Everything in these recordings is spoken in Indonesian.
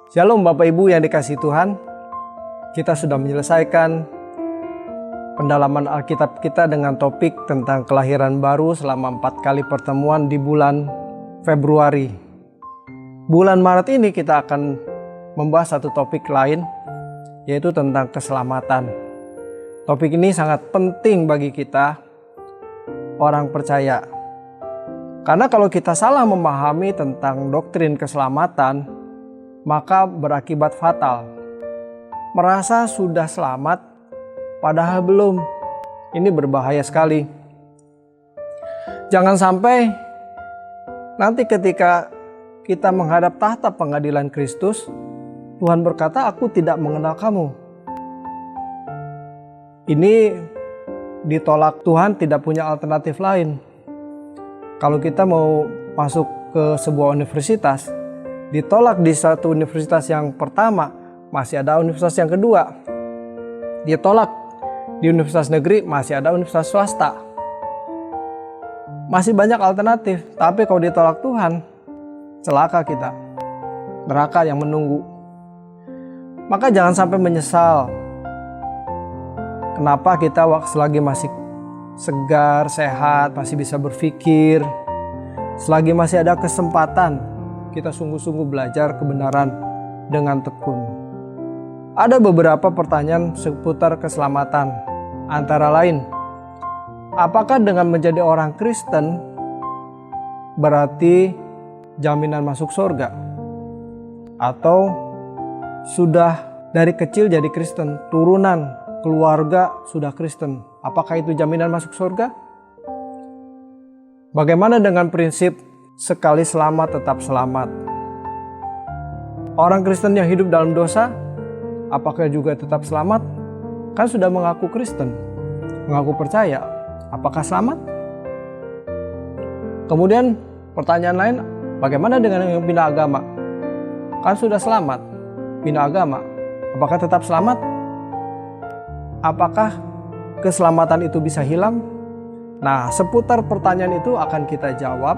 Shalom Bapak Ibu yang dikasihi Tuhan. Kita sudah menyelesaikan pendalaman Alkitab kita dengan topik tentang kelahiran baru selama 4 kali pertemuan di bulan Februari. Bulan Maret ini kita akan membahas satu topik lain, yaitu tentang keselamatan. Topik ini sangat penting bagi kita orang percaya. Karena kalau kita salah memahami tentang doktrin keselamatan, maka berakibat fatal. Merasa sudah selamat, padahal belum. Ini berbahaya sekali. Jangan sampai nanti ketika kita menghadap tahta pengadilan Kristus, Tuhan berkata, "Aku tidak mengenal kamu." Ini ditolak. Tuhan tidak punya alternatif lain. Kalau kita mau masuk ke sebuah universitas, ditolak di satu universitas yang pertama, masih ada universitas yang kedua. Ditolak di universitas negeri, masih ada universitas swasta. Masih banyak alternatif, tapi kalau ditolak Tuhan, celaka kita. Neraka yang menunggu. Maka jangan sampai menyesal. Kenapa kita selagi masih segar, sehat, masih bisa berpikir, selagi masih ada kesempatan, kita sungguh-sungguh belajar kebenaran dengan tekun. Ada beberapa pertanyaan seputar keselamatan. Antara lain, apakah dengan menjadi orang Kristen berarti jaminan masuk surga? Atau sudah dari kecil jadi Kristen, turunan keluarga sudah Kristen, apakah itu jaminan masuk surga? Bagaimana dengan prinsip sekali selamat tetap selamat? Orang Kristen yang hidup dalam dosa, apakah juga tetap selamat? Kan sudah mengaku Kristen, mengaku percaya, apakah selamat? Kemudian pertanyaan lain, bagaimana dengan yang pindah agama? Kan sudah selamat, pindah agama, apakah tetap selamat? Apakah keselamatan itu bisa hilang? Nah, seputar pertanyaan itu akan kita jawab,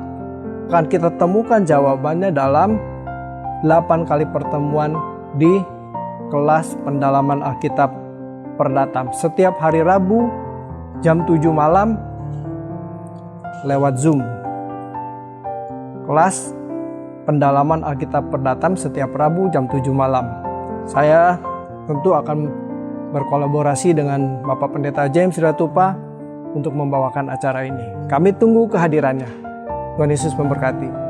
akan kita temukan jawabannya dalam 8 kali pertemuan di kelas pendalaman Alkitab Perdatam. Setiap hari Rabu jam 7 malam lewat Zoom. Kelas pendalaman Alkitab Perdatam setiap Rabu jam 7 malam. Saya tentu akan berkolaborasi dengan Bapak Pendeta James Ratupa untuk membawakan acara ini. Kami tunggu kehadirannya. Tuhan Yesus memberkati.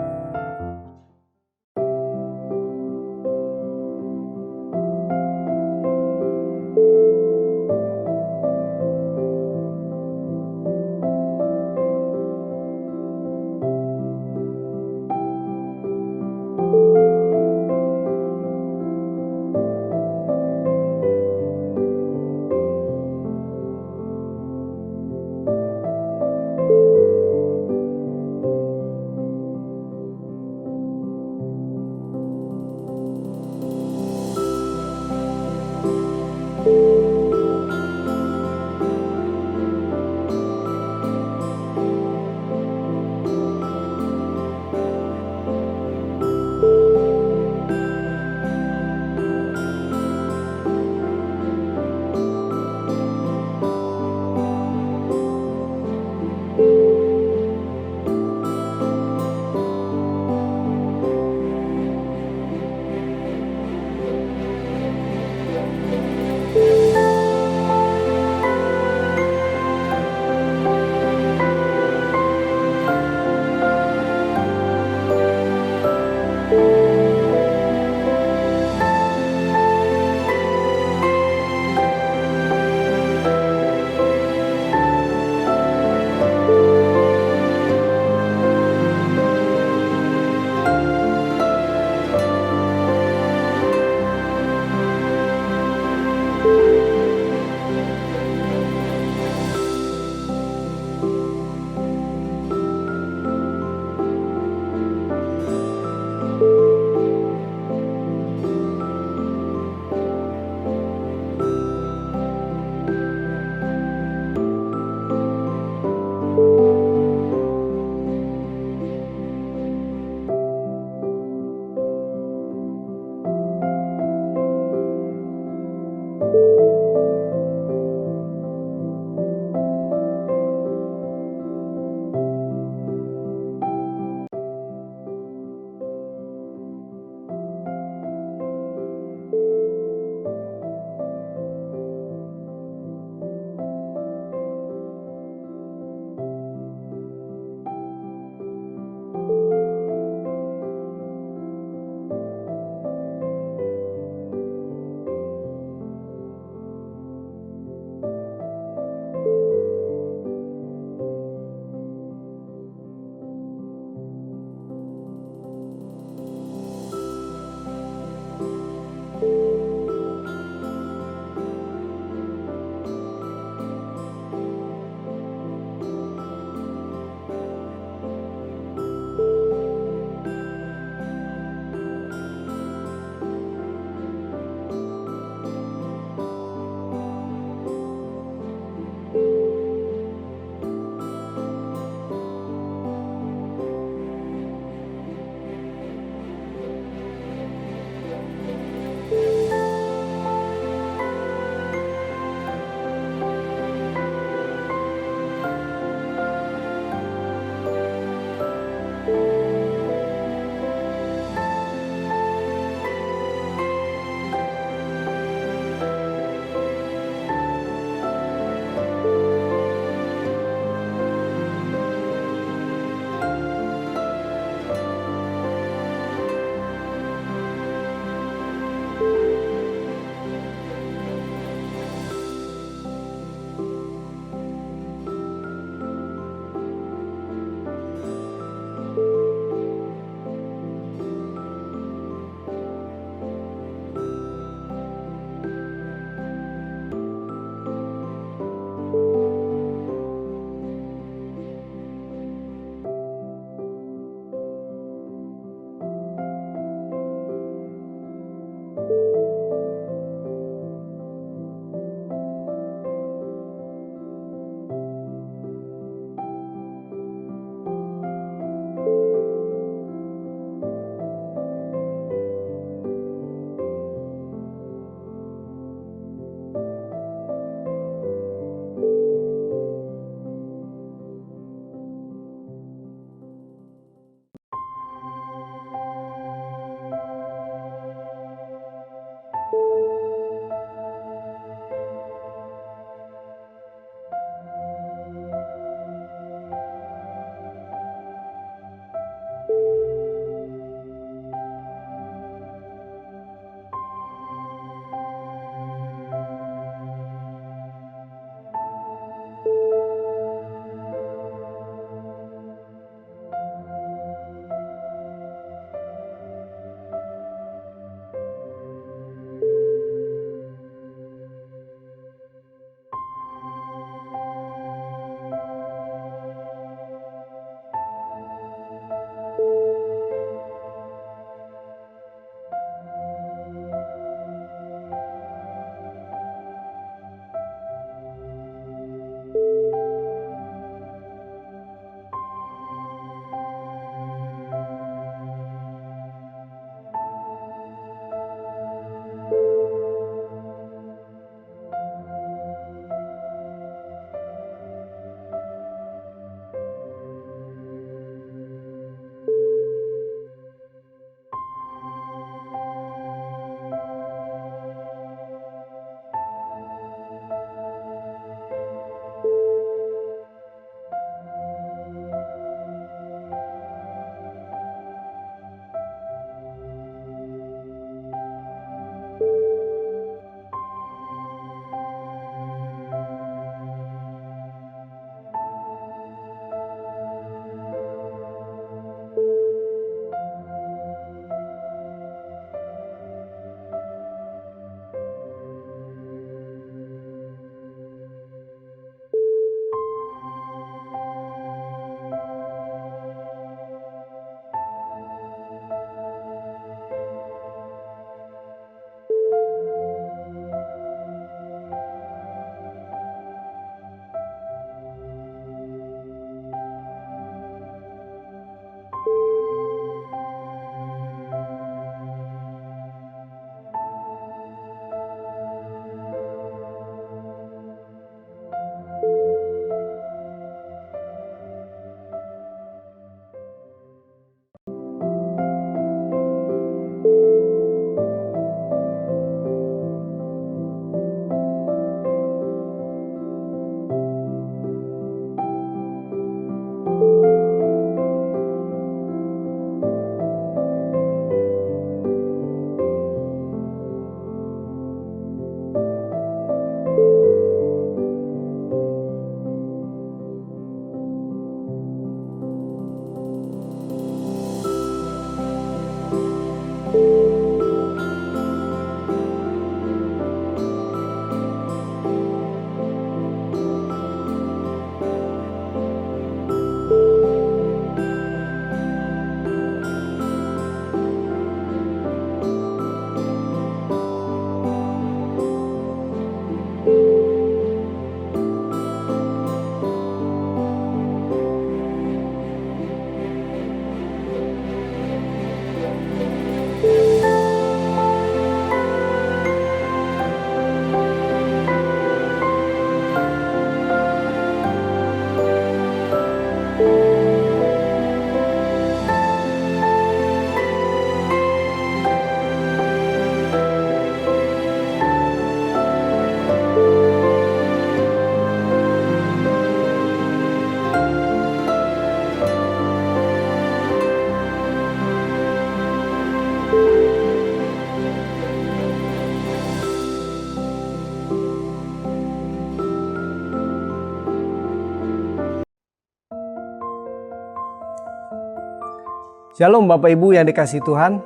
Shalom Bapak Ibu yang dikasihi Tuhan,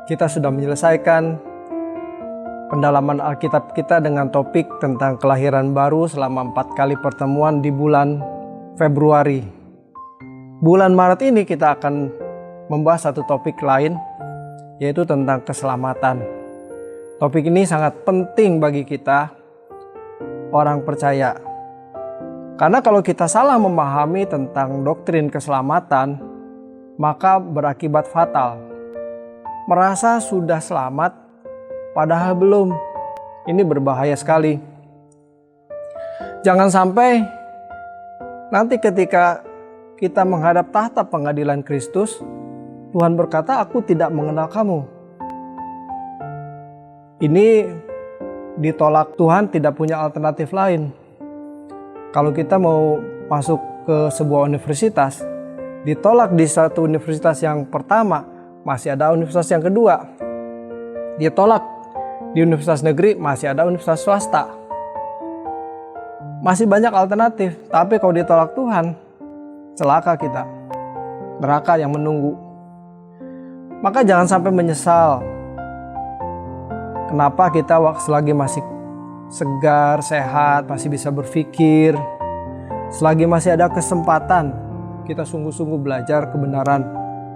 kita sudah menyelesaikan pendalaman Alkitab kita dengan topik tentang kelahiran baru selama 4 kali pertemuan di bulan Februari. Bulan Maret ini kita akan membahas satu topik lain, yaitu tentang keselamatan. Topik ini sangat penting bagi kita, orang percaya. Karena kalau kita salah memahami tentang doktrin keselamatan, maka berakibat fatal. Merasa sudah selamat, padahal belum. Ini berbahaya sekali. Jangan sampai nanti ketika kita menghadap tahta pengadilan Kristus, Tuhan berkata, "Aku tidak mengenal kamu." Ini ditolak. Tuhan tidak punya alternatif lain. Kalau kita mau masuk ke sebuah universitas, ditolak di satu universitas yang pertama, masih ada universitas yang kedua. Ditolak di universitas negeri, masih ada universitas swasta. Masih banyak alternatif, tapi kalau ditolak Tuhan, celaka kita. Neraka yang menunggu. Maka jangan sampai menyesal. Kenapa kita selagi masih segar, sehat, masih bisa berpikir, selagi masih ada kesempatan, kita sungguh-sungguh belajar kebenaran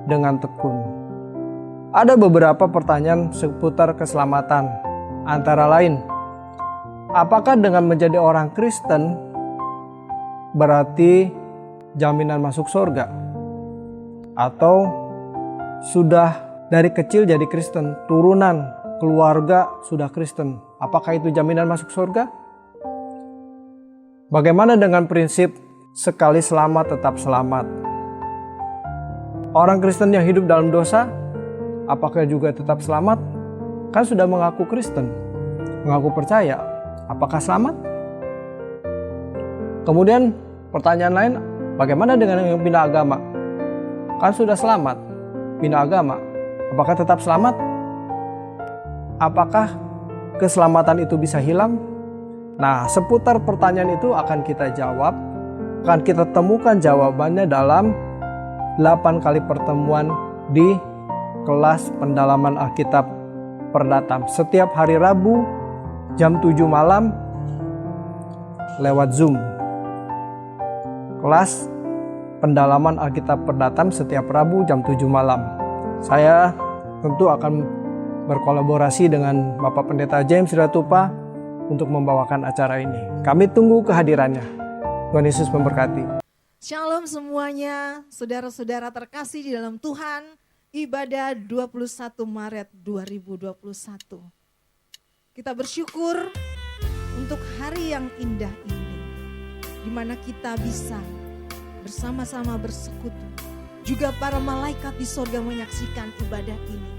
dengan tekun. Ada beberapa pertanyaan seputar keselamatan. Antara lain, apakah dengan menjadi orang Kristen berarti jaminan masuk surga? Atau sudah dari kecil jadi Kristen, turunan keluarga sudah Kristen, apakah itu jaminan masuk surga? Bagaimana dengan prinsip sekali selamat tetap selamat? Orang Kristen yang hidup dalam dosa, apakah juga tetap selamat? Kan sudah mengaku Kristen, mengaku percaya, apakah selamat? Kemudian pertanyaan lain, bagaimana dengan yang pindah agama? Kan sudah selamat, pindah agama, apakah tetap selamat? Apakah keselamatan itu bisa hilang? Nah, seputar pertanyaan itu akan kita jawab, akan kita temukan jawabannya dalam 8 kali pertemuan di kelas pendalaman Alkitab Perdatam. Setiap hari Rabu jam 7 malam lewat Zoom. Kelas pendalaman Alkitab Perdatam setiap Rabu jam 7 malam. Saya tentu akan berkolaborasi dengan Bapak Pendeta James Ratupa untuk membawakan acara ini. Kami tunggu kehadirannya. Tuhan Yesus memberkati. Shalom semuanya, saudara-saudara terkasih di dalam Tuhan. Ibadah 21 Maret 2021. Kita bersyukur untuk hari yang indah ini, di mana kita bisa bersama-sama bersekutu. Juga para malaikat di sorga menyaksikan ibadah ini.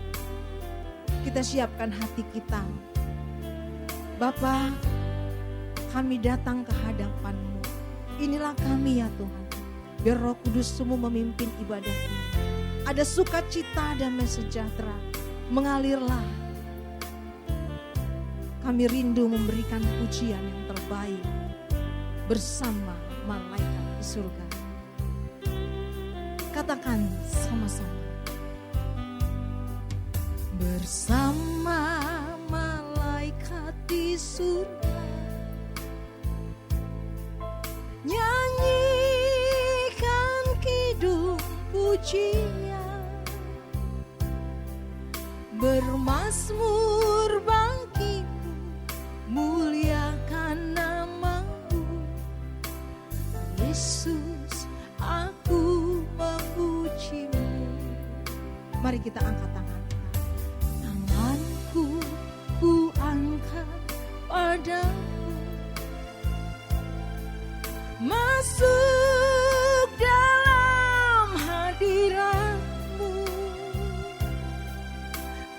Kita siapkan hati kita. Bapa, kami datang ke hadapan-Mu. Inilah kami ya Tuhan. Biar Roh Kudus-Mu memimpin ibadah ini. Ada sukacita dan sejahtera. Mengalirlah. Kami rindu memberikan pujian yang terbaik bersama malaikat di surga. Katakan sama-sama. bersama malaikat di surga, nyanyikan kidung pujian, bermazmur bagimu, muliakan namamu. Yesus, aku memujimu. Mari kita angkat tangan. Tanganku ku angkat padamu, masuk dalam hadiratmu,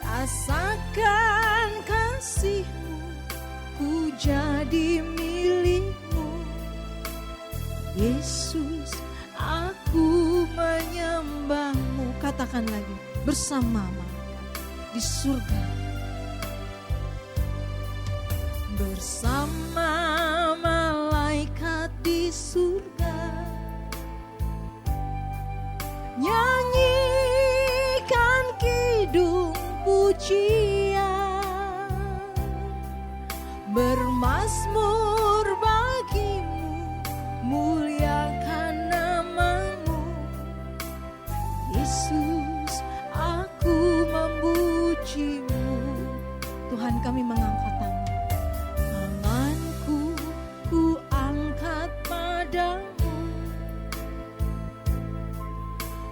rasakan kasihmu, ku jadi milikmu. Yesus, aku menyembahmu. Katakan lagi, bersama malaikat di surga, bersama malaikat di surga, nyanyikan kidung pujian, bermazmur bagimu, muliakan namamu. Yesus, aku memujimu. Tuhan, kami mengangkat tangan. Tanganku ku angkat padamu,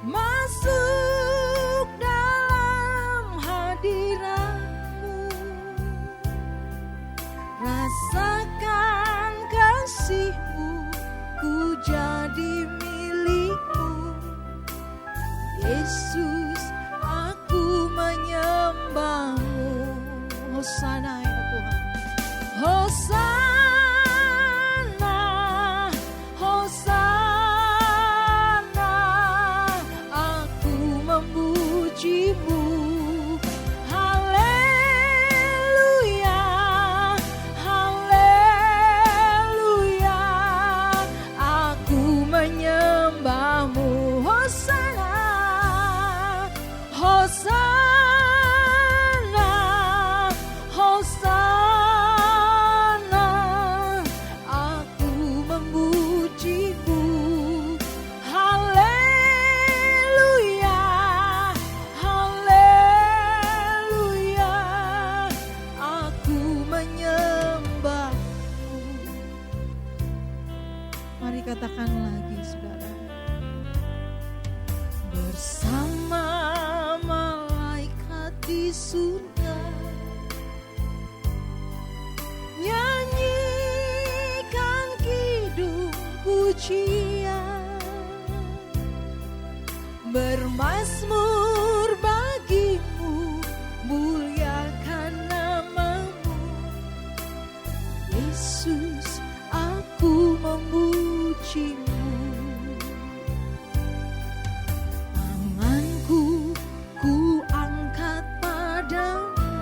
masuk dalam hadiratmu, rasakan kasihmu, ku jadi milikmu. Yesus, aku menyembahmu. Hosana ya Tuhan, Hosana, Hosana, aku memujimu. Haleluya, haleluya, aku menyembahmu. Hosana, Hosana, Hosana, aku memujimu. Haleluya, haleluya, aku menyembahmu. Mari katakan lagi, saudara. Bersama malaikat di surga, nyanyikan kidung pujian, bermazmur bagimu, muliakan namamu. Yesus, aku memujimu. Tanganku ku angkat padamu,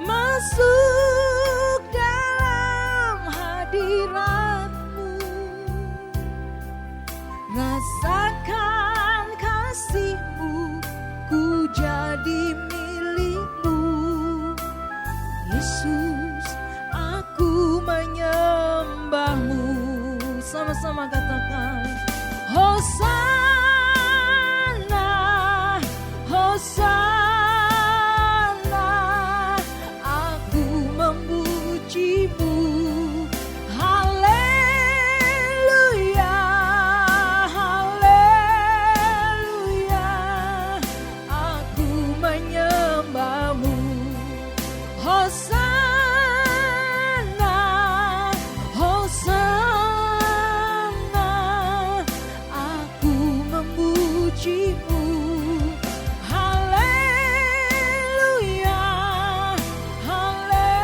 masuk dalam hadiratmu, rasakan kasihmu, ku jadi milikmu. Yesus, aku menyembahmu. Sama-sama katakan, Hosana, Hosana, aku memujimu. Haleluya, haleluya, aku menyembahmu. Hosana, Hosana, aku memujimu. Haleluya, haleluya,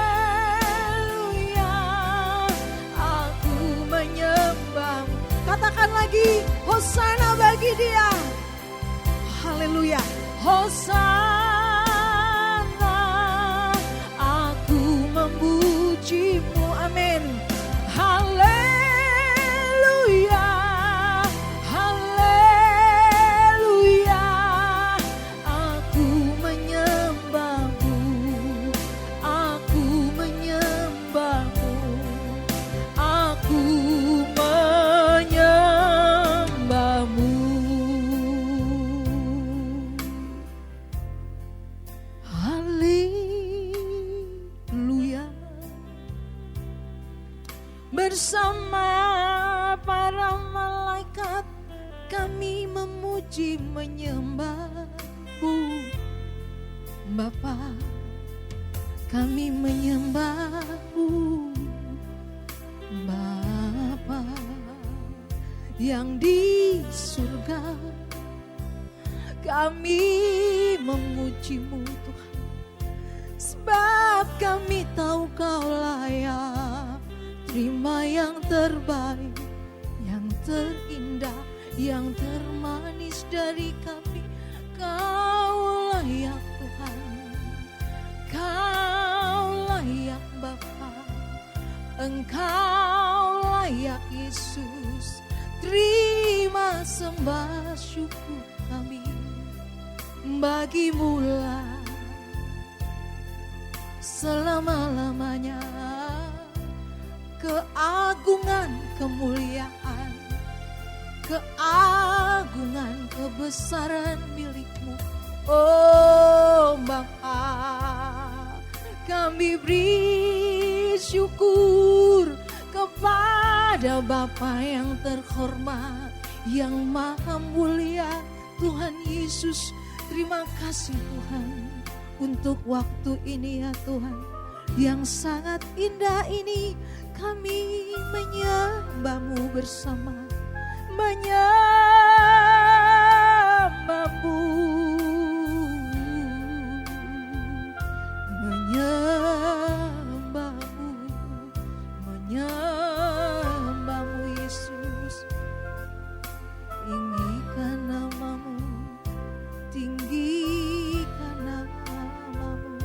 aku menyembahmu. Katakan lagi, Hosana bagi dia. Haleluya, Hosana, aku memujimu. Amin. Haleluya, haleluya, bersama para malaikat kami memuji menyembah-Mu Bapa, kami menyembah-Mu Bapa yang di surga. Kami memuji-Mu Tuhan, sebab kami tahu Kau layak terima yang terbaik, yang terindah, yang termanis dari kami. Kau layak Tuhan, Kau layak Bapa, Engkau layak Yesus. Terima sembah syukur kami bagi-Mu lah selama-lamanya. Keagungan, kemuliaan, keagungan, kebesaran milik-Mu. Oh Bapa, kami beri syukur kepada Bapa yang terhormat, yang maha mulia, Tuhan Yesus. Terima kasih Tuhan untuk waktu ini ya Tuhan, yang sangat indah ini. Kami menyembah-Mu bersama, menyembah-Mu, menyembah-Mu, menyembah-Mu Yesus. Tinggikan nama-Mu, tinggikan nama-Mu.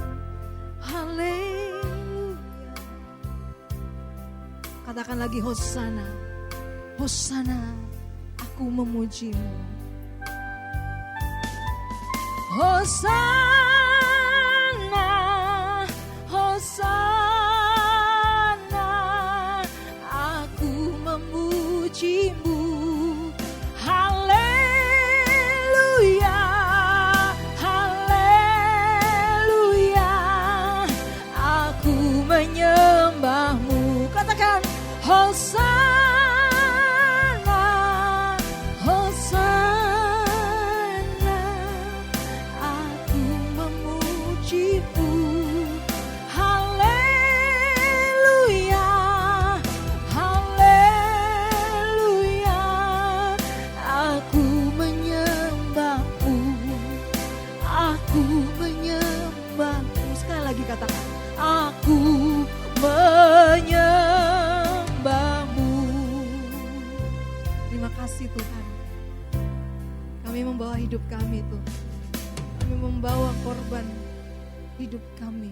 Haleluya. Katakan lagi, Hosana, Hosana, aku memuji-Mu. Hosana, Hosana, aku memuji-Mu. Haleluya, haleluya, aku menyembah-Mu. Katakan, Hosana, Hosana, aku memuji-Mu. Haleluya, haleluya, aku menyembah-Mu. Aku menyembah-Mu. Sekali lagi katakan, aku menyembah-Mu. Terima kasih Tuhan. Kami membawa hidup kami Tuhan. Kami membawa korban hidup kami,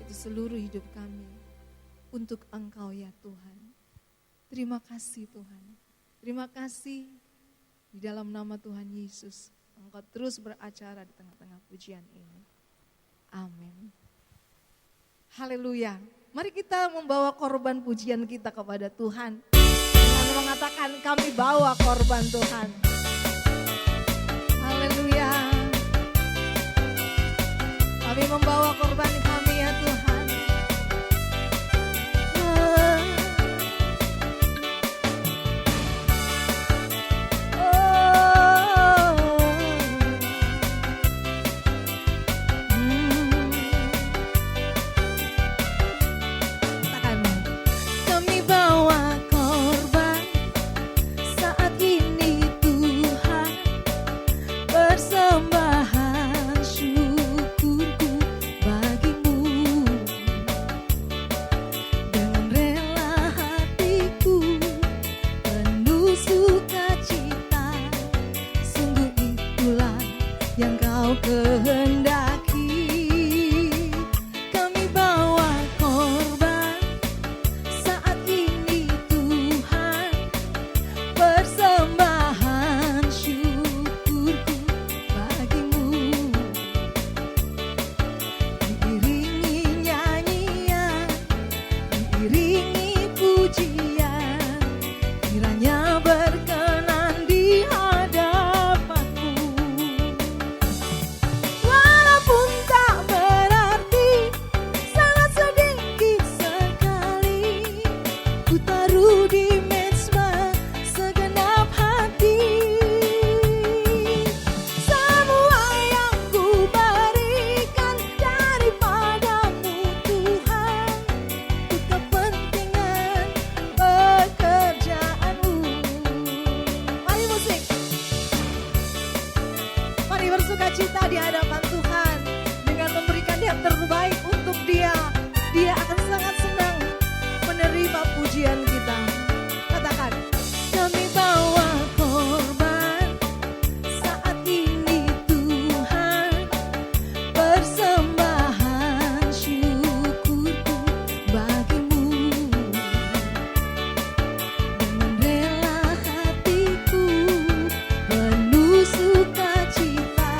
itu seluruh hidup kami, untuk Engkau ya Tuhan. Terima kasih Tuhan. Terima kasih di dalam nama Tuhan Yesus. Engkau terus beracara di tengah-tengah pujian ini. Amin. Haleluya. Mari kita membawa korban pujian kita kepada Tuhan dengan mengatakan, kami bawa korban Tuhan. Haleluya. Kami membawa korban kami ya Tuhan. Kami bawa korban saat ini Tuhan, persembahan syukurku bagi-Mu. Dengan rela hatiku penuh sukacita, sungguh itulah yang Kau kehendaki. Kami bawa korban saat ini Tuhan, persembahan syukurku bagi-Mu. Diiringi nyanyian, diiringi pujian, kiranya berkenan di hadapan-Mu. Walaupun bersukacita di hadapan Tuhan dengan memberikan yang terbaik untuk Dia. Dia akan sangat senang menerima pujian kita. Katakan, kami bawa korban saat ini Tuhan, persembahan syukurku bagimu. Dengan rela hatiku penuh sukacita,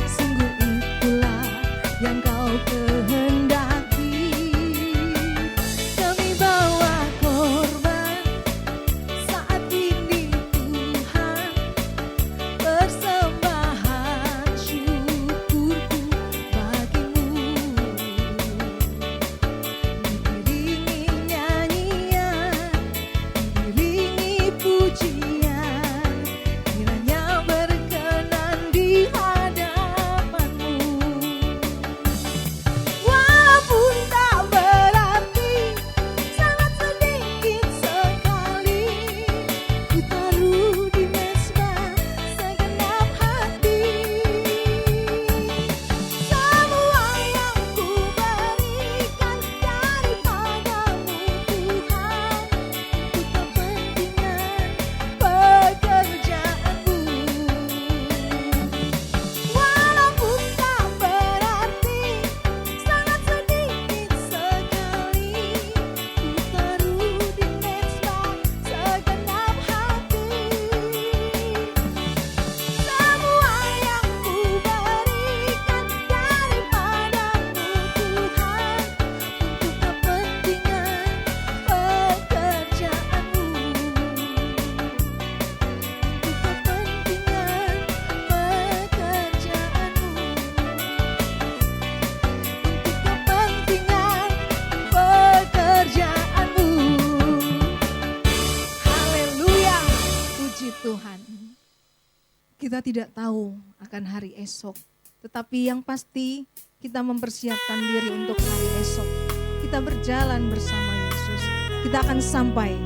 sungguh itulah yang kau kehendaki. Kami bawa korban saat ini Tuhan, persembahan syukurku bagimu. Diiringi nyanyian, diiringi pujian, kiranya berkenan di hadapanmu. Walaupun tak berarti, sangat sedikit sekali, ku taruh di mezbah segenap hati. Semua yang ku berikan daripadamu Tuhan, untuk kepentingan pekerjaanmu. Walaupun tak berarti, sangat sedikit sekali, ku taruh di mezbah segenap hati. Semua yang ku berikan daripadamu Tuhan, untuk kepentingan pekerjaanmu. Untuk kepentingan pekerjaanmu. Untuk kepentingan pekerjaanmu. Haleluya, puji Tuhan. Kita tidak tahu akan hari esok, tetapi yang pasti kita mempersiapkan diri untuk hari esok. Kita berjalan bersama Yesus, kita akan sampai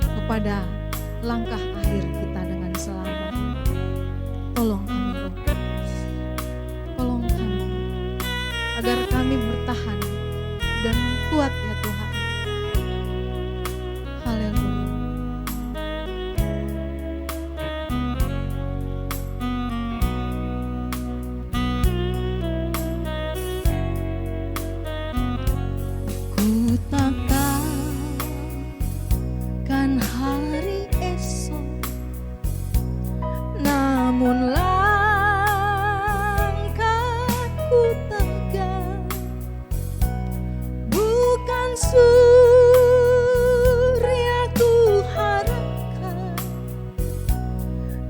kepada langkah akhir kita dengan selamat. Tolong kami Bapa, tolong kami agar kami bertahan dan kuat ya Tuhan. Haleluya. Ku takkan hari esok, namun langkahku tegak, bukan surya ku harapkan,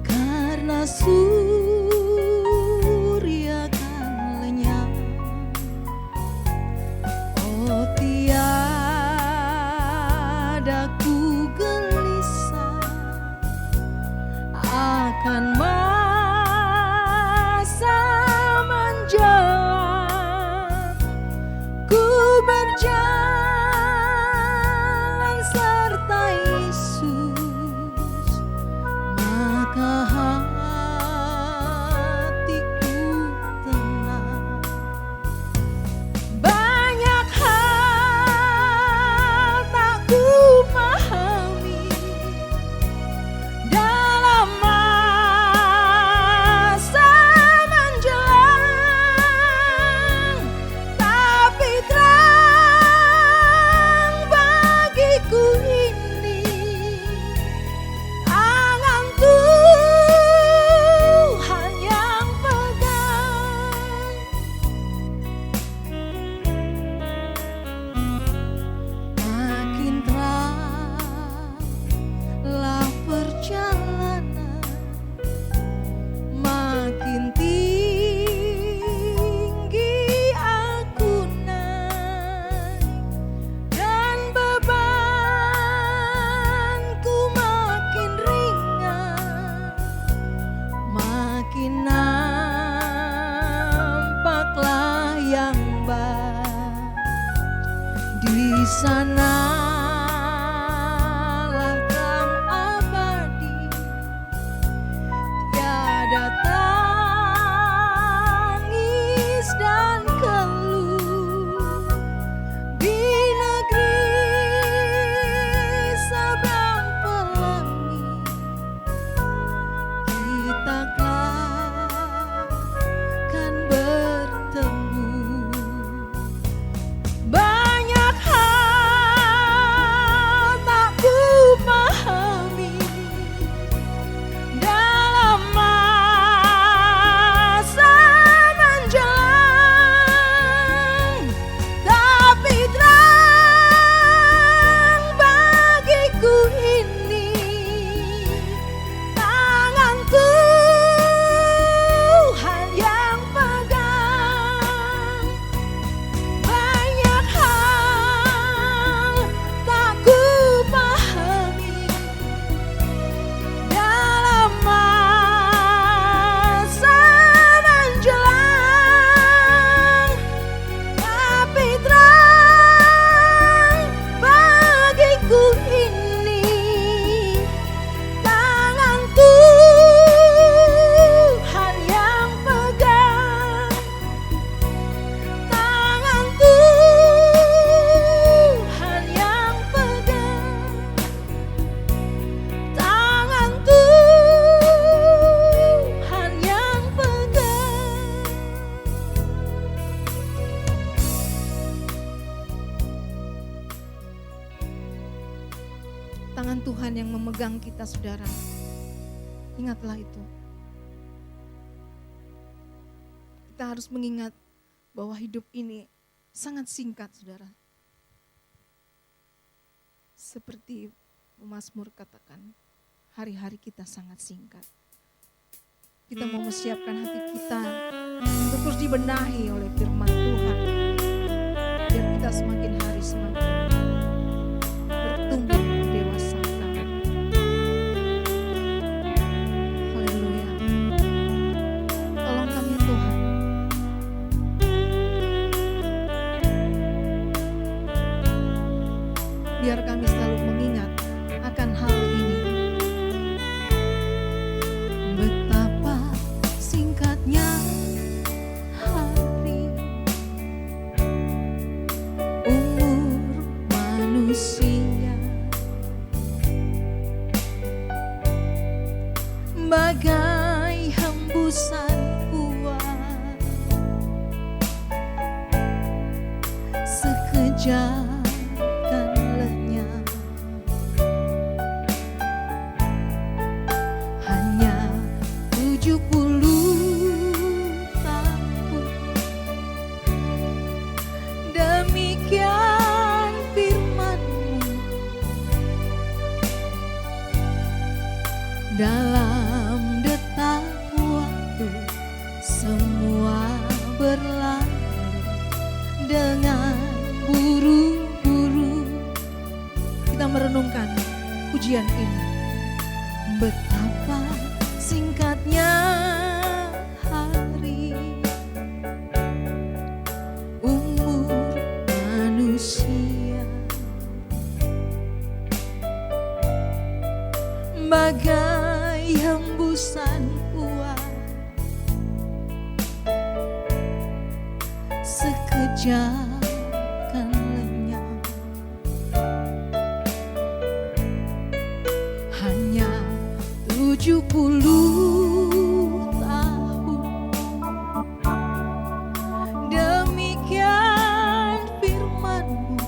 karena surya kan lenyap. Oh tiada ku gelisah akan masa memegang kita, saudara. Ingatlah itu. Kita harus mengingat bahwa hidup ini sangat singkat, saudara. Seperti pemazmur katakan, hari-hari kita sangat singkat. Kita mau mempersiapkan hati kita untuk terus dibenahi oleh firman Tuhan. Biar kita semakin hari semakin bertumbuh dewasa. Haleluya. Tolong kami Tuhan. Biar kami selalu mengingat akan hal ini. Betapa singkatnya hari, umur manusia, bagai hembusan uap, sekejap dalam detak waktu semua berlalu dengan buru-buru. Kita merenungkan pujian ini. Betapa singkatnya hari, umur manusia, bagai hembusan uap, sekejap kan lenyap. Hanya 70 tahun, demikian firman-Mu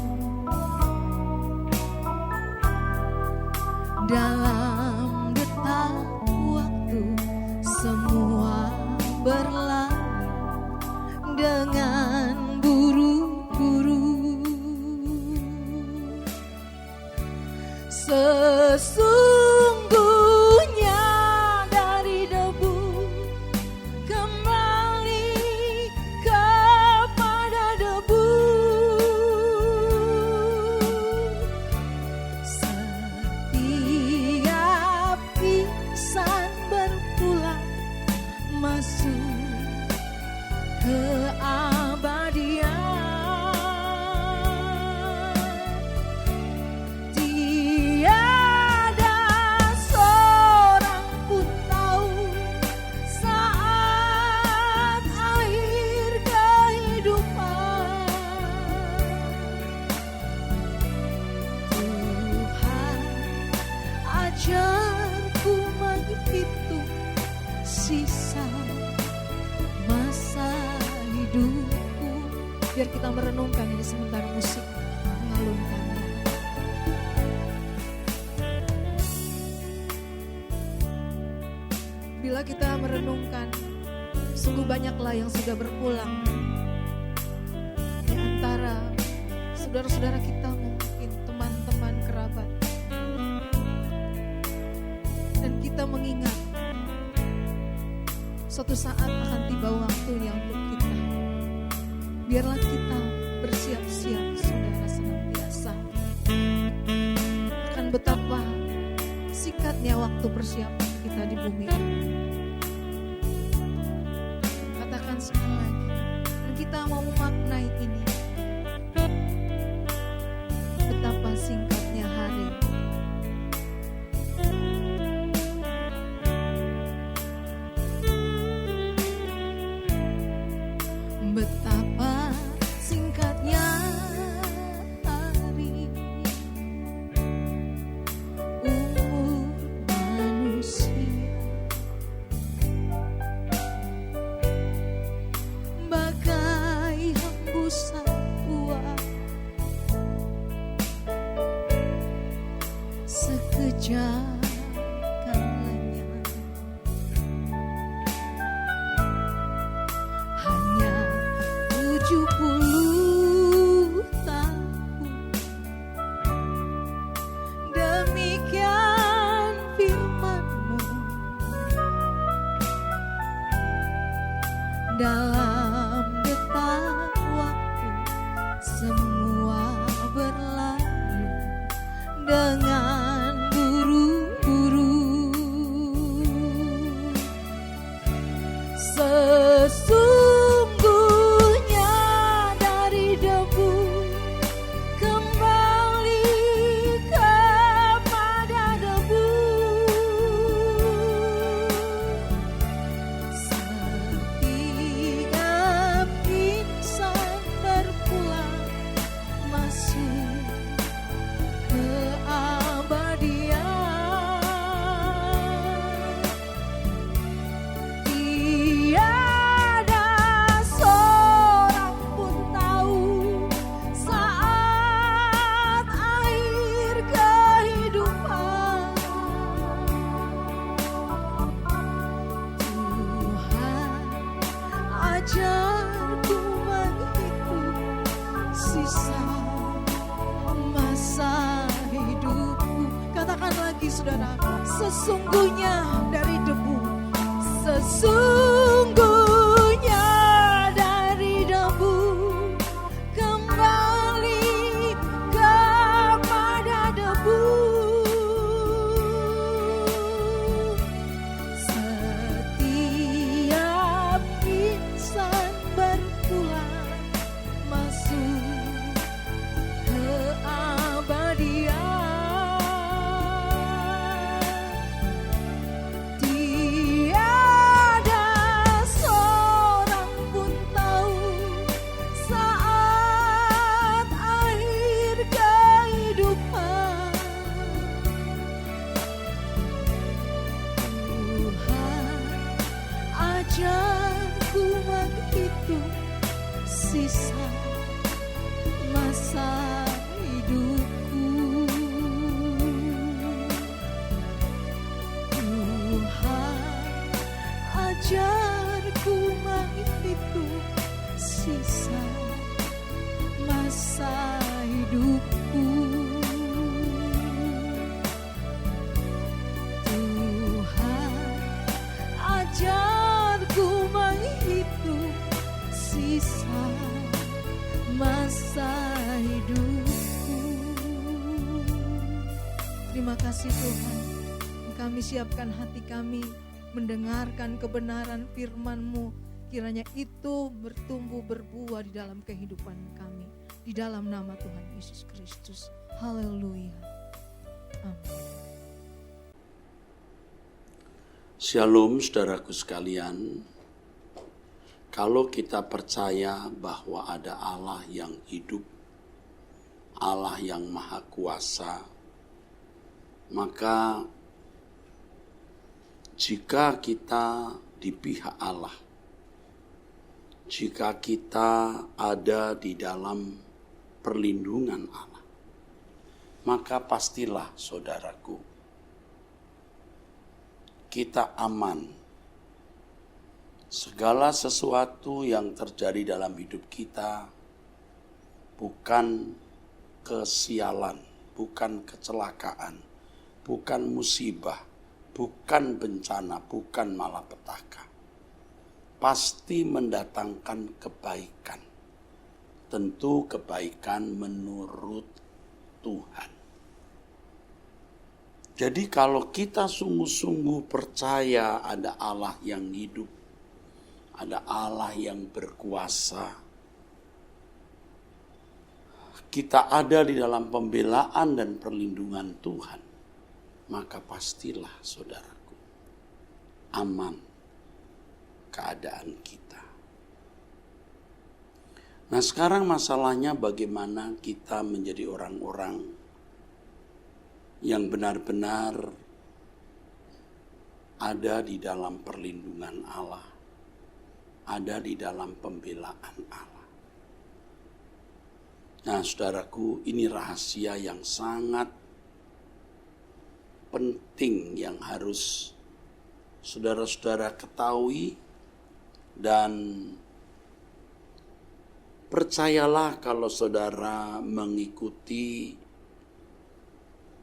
dalam detak waktu semua berlalu dengan buru-buru. Sesungguhnya dari debu kembali kepada debu. Setiap insan berpulang masuk keabadian. Tiada seorang pun tahu saat akhir kehidupan. Tuhan, ajarku menghitung sisa masa hidupku. Biar kita merenungkan ini sementara musik mengalunkannya. Bila kita merenungkan, sungguh banyaklah yang sudah berpulang. Di antara saudara-saudara kita, mungkin teman-teman kerabat. Dan kita mengingat suatu saat akan tiba waktunya untuk kita. Biarlah kita bersiap-siap, saudara, senantiasa. Akan betapa singkatnya waktu persiapan kita di bumi ini. Katakan sekali lagi, dan kita mau memaknai ini. Betapa singkatnya hari, betapa singkatnya hari, umur manusia, dalam detak waktu semua berlalu dengan buru-buru. Sesungguhnya dari debu kembali kepada debu. Setiap insan berpulang masuk keabadian. Tiada seorang pun tahu saat akhir kehidupan. Tuhan ajarku menghitung sisa masa hidupku. Katakan lagi saudara, sesungguhnya dari debu, sesungguhnya dari debu kembali kepada debu. Setiap insan berpulang masuk keabadian. Tiada seorang pun tahu saat akhir kehidupan. Tuhan ajarku menghitung sisa masa hidupku. Tuhan ajarku menghitung sisa masa hidupku. Tuhan ajarku menghitung sisa masa hidupku. Terima kasih Tuhan, kami siapkan hati kami mendengarkan kebenaran firman-Mu. Kiranya itu bertumbuh berbuah di dalam kehidupan kami. Di dalam nama Tuhan Yesus Kristus. Haleluya. Amin. Shalom saudaraku sekalian. Kalau kita percaya bahwa ada Allah yang hidup, Allah yang maha kuasa, maka jika kita di pihak Allah, jika kita ada di dalam perlindungan Allah, maka pastilah saudaraku, kita aman. Segala sesuatu yang terjadi dalam hidup kita bukan kesialan, bukan kecelakaan, bukan musibah, bukan bencana, bukan malapetaka. Pasti mendatangkan kebaikan. Tentu kebaikan menurut Tuhan. Jadi kalau kita sungguh-sungguh percaya ada Allah yang hidup, ada Allah yang berkuasa, kita ada di dalam pembelaan dan perlindungan Tuhan, maka pastilah saudaraku, aman keadaan kita. Nah sekarang masalahnya bagaimana kita menjadi orang-orang yang benar-benar ada di dalam perlindungan Allah, ada di dalam pembelaan Allah. Nah saudaraku, ini rahasia yang sangat penting yang harus saudara-saudara ketahui, dan percayalah kalau saudara mengikuti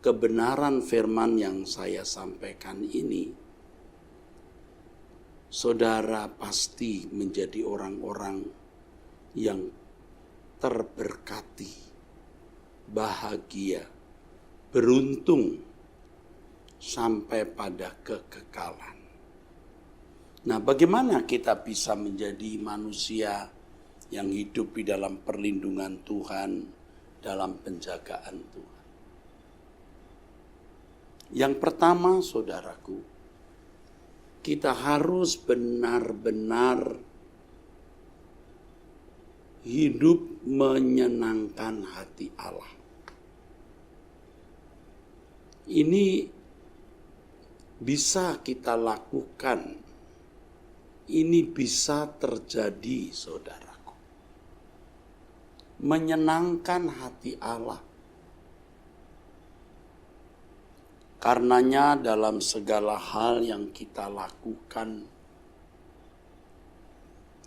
kebenaran firman yang saya sampaikan ini, saudara pasti menjadi orang-orang yang terberkati, bahagia, beruntung sampai pada kekekalan. Nah, bagaimana kita bisa menjadi manusia yang hidup di dalam perlindungan Tuhan, dalam penjagaan Tuhan? Yang pertama, saudaraku, kita harus benar-benar hidup menyenangkan hati Allah. Ini bisa kita lakukan. Ini bisa terjadi, saudaraku. Menyenangkan hati Allah. Karenanya dalam segala hal yang kita lakukan,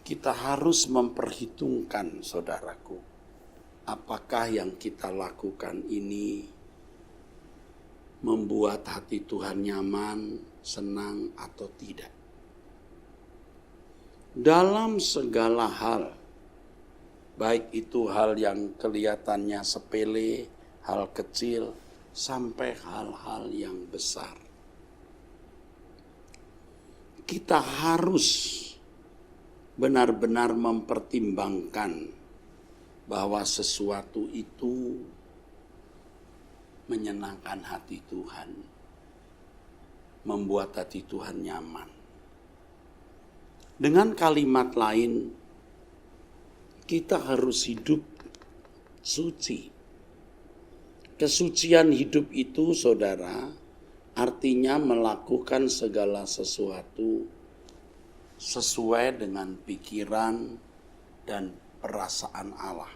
kita harus memperhitungkan, saudaraku, apakah yang kita lakukan ini membuat hati Tuhan nyaman, senang, atau tidak. Dalam segala hal, baik itu hal yang kelihatannya sepele, hal kecil, sampai hal-hal yang besar, kita harus benar-benar mempertimbangkan bahwa sesuatu itu menyenangkan hati Tuhan, membuat hati Tuhan nyaman. Dengan kalimat lain, kita harus hidup suci. Kesucian hidup itu, saudara, artinya melakukan segala sesuatu sesuai dengan pikiran dan perasaan Allah.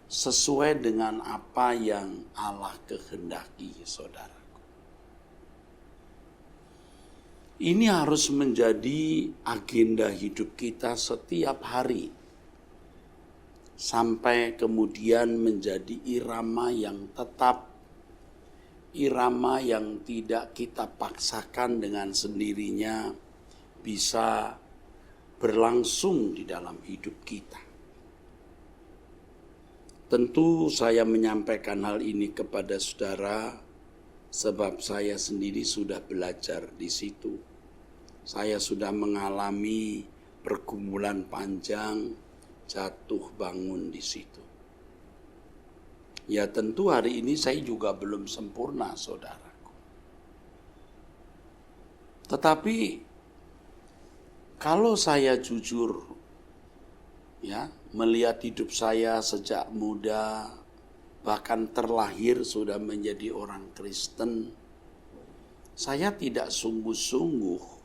Sesuai dengan apa yang Allah kehendaki, saudara. Ini harus menjadi agenda hidup kita setiap hari. Sampai kemudian menjadi irama yang tetap, irama yang tidak kita paksakan dengan sendirinya, bisa berlangsung di dalam hidup kita. Tentu saya menyampaikan hal ini kepada saudara, sebab saya sendiri sudah belajar di situ. Saya sudah mengalami pergumulan panjang, jatuh bangun di situ. Ya tentu hari ini saya juga belum sempurna, saudaraku. Tetapi kalau saya jujur, ya, melihat hidup saya sejak muda, bahkan terlahir sudah menjadi orang Kristen, saya tidak sungguh-sungguh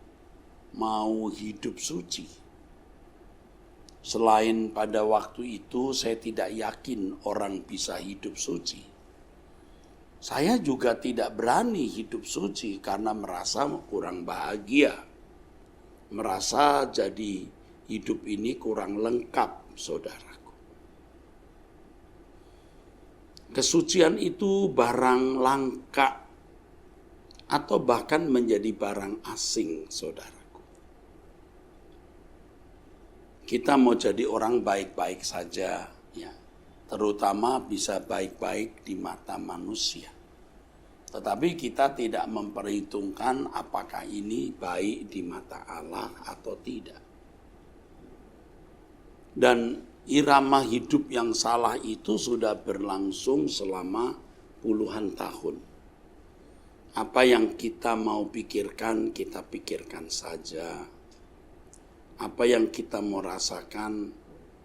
mau hidup suci. Selain pada waktu itu saya tidak yakin orang bisa hidup suci. Saya juga tidak berani hidup suci karena merasa kurang bahagia. Merasa jadi hidup ini kurang lengkap, saudaraku. Kesucian itu barang langka atau bahkan menjadi barang asing, saudara. Kita mau jadi orang baik-baik saja, ya, terutama bisa baik-baik di mata manusia. Tetapi kita tidak memperhitungkan apakah ini baik di mata Allah atau tidak. Dan irama hidup yang salah itu sudah berlangsung selama puluhan tahun. Apa yang kita mau pikirkan, kita pikirkan saja. Apa yang kita mau rasakan,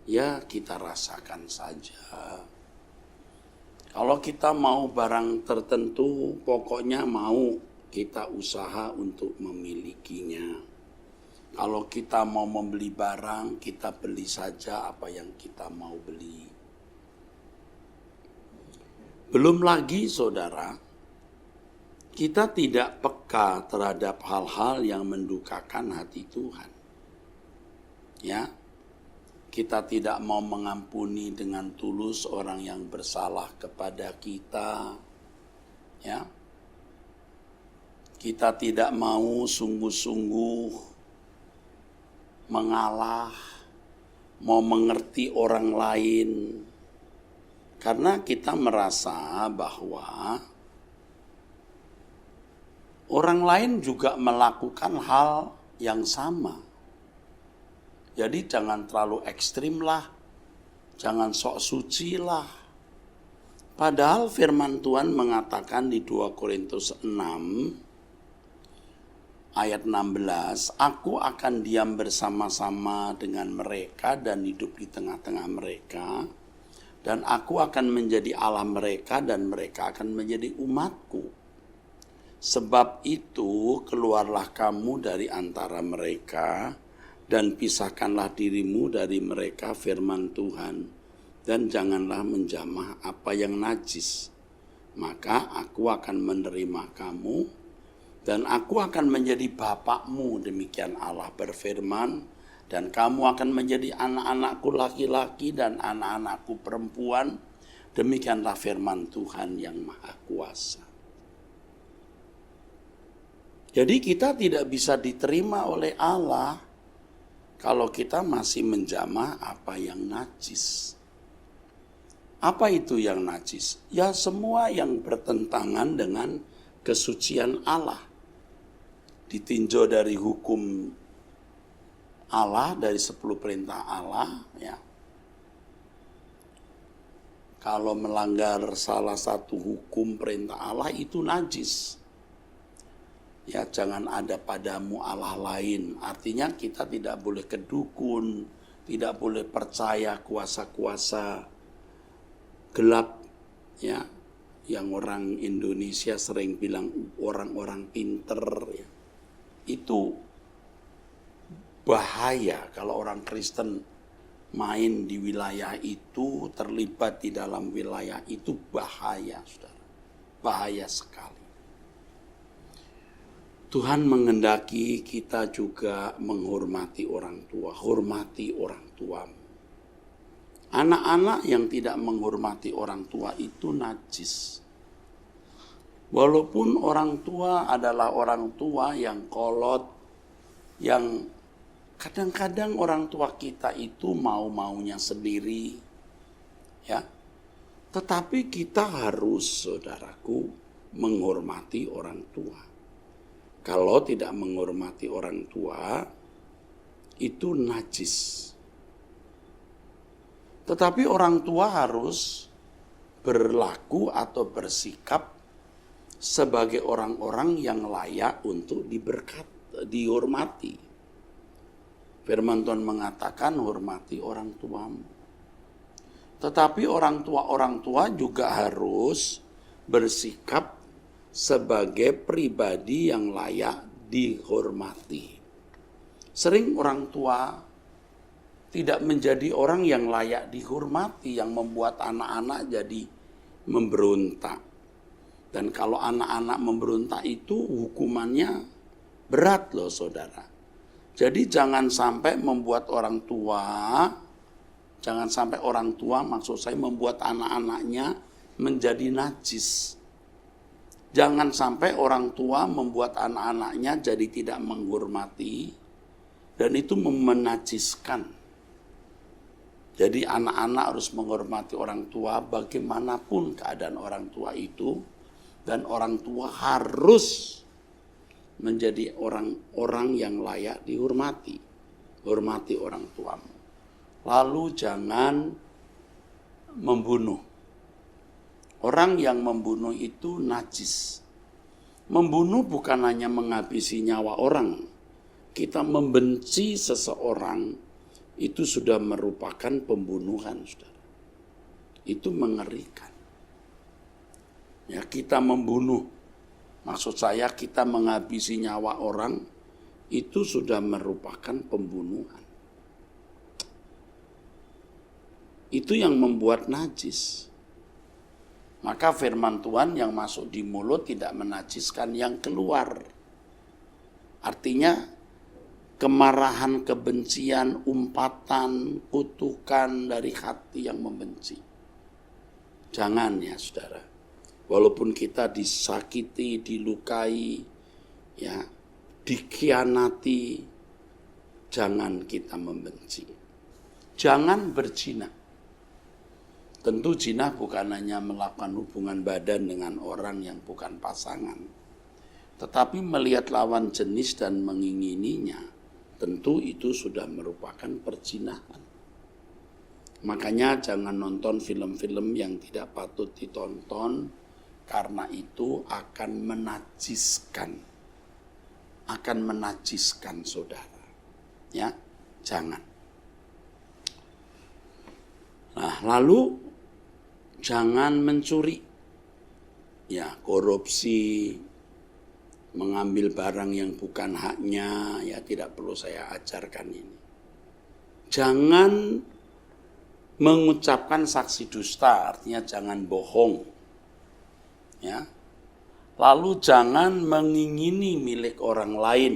ya kita rasakan saja. Kalau kita mau barang tertentu, pokoknya mau kita usaha untuk memilikinya. Kalau kita mau membeli barang, kita beli saja apa yang kita mau beli. Belum lagi, saudara, kita tidak peka terhadap hal-hal yang mendukakan hati Tuhan. Ya, kita tidak mau mengampuni dengan tulus orang yang bersalah kepada kita. Ya, kita tidak mau sungguh-sungguh mengalah, mau mengerti orang lain. Karena kita merasa bahwa orang lain juga melakukan hal yang sama. Jadi jangan terlalu ekstrim lah, jangan sok suci lah. Padahal firman Tuhan mengatakan di 2 Korintus 6 ayat 16, aku akan diam bersama-sama dengan mereka dan hidup di tengah-tengah mereka, dan aku akan menjadi Allah mereka dan mereka akan menjadi umatku. Sebab itu keluarlah kamu dari antara mereka dan pisahkanlah dirimu dari mereka, firman Tuhan, dan janganlah menjamah apa yang najis. Maka aku akan menerima kamu dan aku akan menjadi bapakmu, demikian Allah berfirman, dan kamu akan menjadi anak-anakku laki-laki dan anak-anakku perempuan, demikianlah firman Tuhan yang Maha Kuasa. Jadi kita tidak bisa diterima oleh Allah kalau kita masih menjamah apa yang najis. Apa itu yang najis? Ya semua yang bertentangan dengan kesucian Allah. Ditinjau dari hukum Allah, dari 10 perintah Allah, ya. Kalau melanggar salah satu hukum perintah Allah itu najis. Ya, jangan ada padamu Allah lain. Artinya kita tidak boleh kedukun, tidak boleh percaya kuasa-kuasa gelap, ya. Yang orang Indonesia sering bilang orang-orang pinter, ya. Itu bahaya kalau orang Kristen main di wilayah itu, terlibat di dalam wilayah itu, bahaya, saudara. Bahaya sekali. Tuhan menghendaki kita juga menghormati orang tua. Hormati orang tuamu. Anak-anak yang tidak menghormati orang tua itu najis. Walaupun orang tua adalah orang tua yang kolot, yang kadang-kadang orang tua kita itu mau-maunya sendiri, ya. Tetapi kita harus, saudaraku, menghormati orang tua. Kalau tidak menghormati orang tua, itu najis. Tetapi orang tua harus berlaku atau bersikap sebagai orang-orang yang layak untuk dihormati. Firman Tuhan mengatakan hormati orang tuamu. Tetapi orang tua juga harus bersikap sebagai pribadi yang layak dihormati. Sering orang tua tidak menjadi orang yang layak dihormati, yang membuat anak-anak jadi memberontak. Dan kalau anak-anak memberontak itu hukumannya berat loh, saudara. Jadi jangan sampai membuat orang tua, maksud saya membuat anak-anaknya menjadi najis. Jangan sampai orang tua membuat anak-anaknya jadi tidak menghormati dan itu menajiskan. Jadi anak-anak harus menghormati orang tua bagaimanapun keadaan orang tua itu, dan orang tua harus menjadi orang-orang yang layak dihormati. Hormati orang tuamu. Lalu jangan membunuh. Orang yang membunuh itu najis. Membunuh bukan hanya menghabisi nyawa orang. Kita membenci seseorang itu sudah merupakan pembunuhan, saudara. Itu mengerikan. Ya, kita membunuh. Maksud saya kita menghabisi nyawa orang itu sudah merupakan pembunuhan. Itu yang membuat najis. Maka firman Tuhan yang masuk di mulut tidak menajiskan yang keluar. Artinya kemarahan, kebencian, umpatan, kutukan dari hati yang membenci. Jangan ya saudara. Walaupun kita disakiti, dilukai, ya, dikhianati, jangan kita membenci. Jangan berzina. Tentu zina bukan hanya melakukan hubungan badan dengan orang yang bukan pasangan, tetapi melihat lawan jenis dan mengingininya, tentu itu sudah merupakan perzinahan. Makanya jangan nonton film-film yang tidak patut ditonton, karena itu akan menajiskan saudara. Ya, jangan. Nah, lalu jangan mencuri. Ya, korupsi, mengambil barang yang bukan haknya, ya tidak perlu saya ajarkan ini. Jangan mengucapkan saksi dusta, artinya jangan bohong. Ya. Lalu jangan mengingini milik orang lain.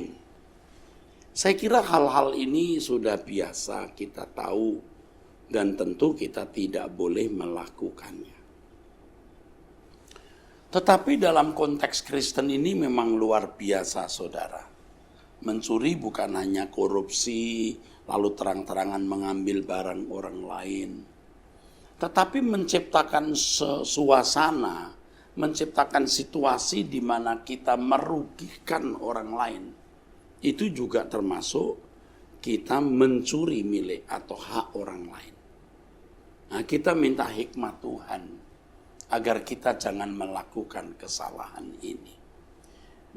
Saya kira hal-hal ini sudah biasa kita tahu dan tentu kita tidak boleh melakukannya. Tetapi dalam konteks Kristen ini memang luar biasa, saudara. Mencuri bukan hanya korupsi, lalu terang-terangan mengambil barang orang lain, tetapi menciptakan suasana, menciptakan situasi di mana kita merugikan orang lain. Itu juga termasuk kita mencuri milik atau hak orang lain. Nah, kita minta hikmat Tuhan agar kita jangan melakukan kesalahan ini.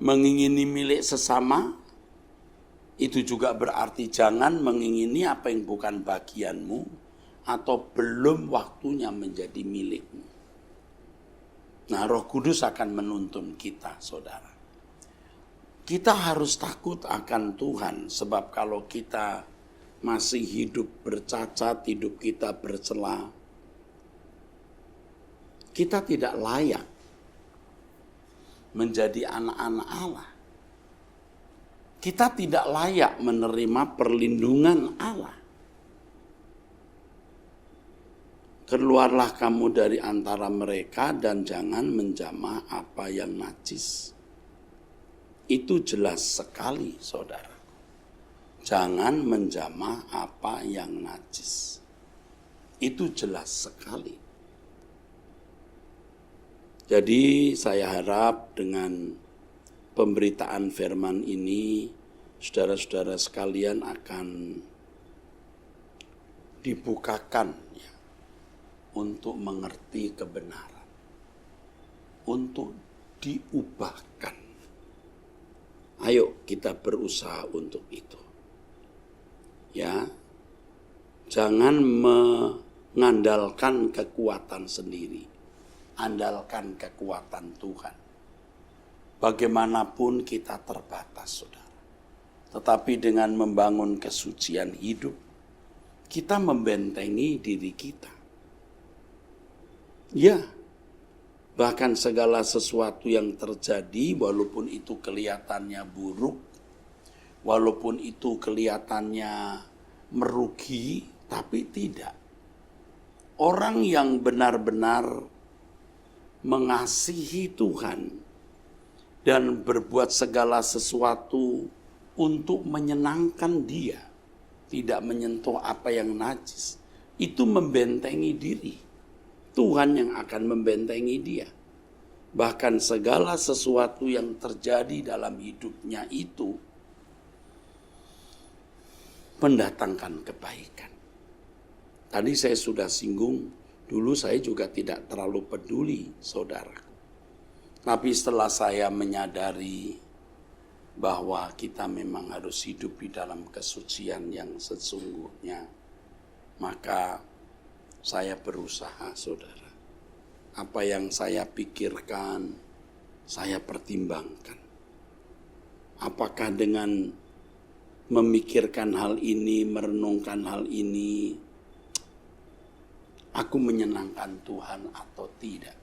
Mengingini milik sesama itu juga berarti jangan mengingini apa yang bukan bagianmu atau belum waktunya menjadi milikmu. Nah, Roh Kudus akan menuntun kita, saudara. Kita harus takut akan Tuhan, sebab kalau kita masih hidup bercacat, hidup kita bercela, kita tidak layak menjadi anak-anak Allah. Kita tidak layak menerima perlindungan Allah. Keluarlah kamu dari antara mereka dan jangan menjamah apa yang najis. Itu jelas sekali, saudara. Jangan menjamah apa yang najis. Itu jelas sekali. Jadi saya harap dengan pemberitaan firman ini, saudara-saudara sekalian akan dibukakan ya, untuk mengerti kebenaran, untuk diubahkan. Ayo kita berusaha untuk itu. Ya, jangan mengandalkan kekuatan sendiri, andalkan kekuatan Tuhan. Bagaimanapun kita terbatas, saudara. Tetapi dengan membangun kesucian hidup, kita membentengi diri kita. Ya, bahkan segala sesuatu yang terjadi, walaupun itu kelihatannya buruk, walaupun itu kelihatannya merugi, tapi tidak. Orang yang benar-benar mengasihi Tuhan dan berbuat segala sesuatu untuk menyenangkan Dia, tidak menyentuh apa yang najis, itu membentengi diri. Tuhan yang akan membentengi dia. Bahkan segala sesuatu yang terjadi dalam hidupnya itu mendatangkan kebaikan. Tadi saya sudah singgung, dulu saya juga tidak terlalu peduli, saudara. Tapi setelah saya menyadari bahwa kita memang harus hidup di dalam kesucian yang sesungguhnya, maka saya berusaha, saudara. Apa yang saya pikirkan, saya pertimbangkan. Apakah dengan memikirkan hal ini, merenungkan hal ini, aku menyenangkan Tuhan atau tidak?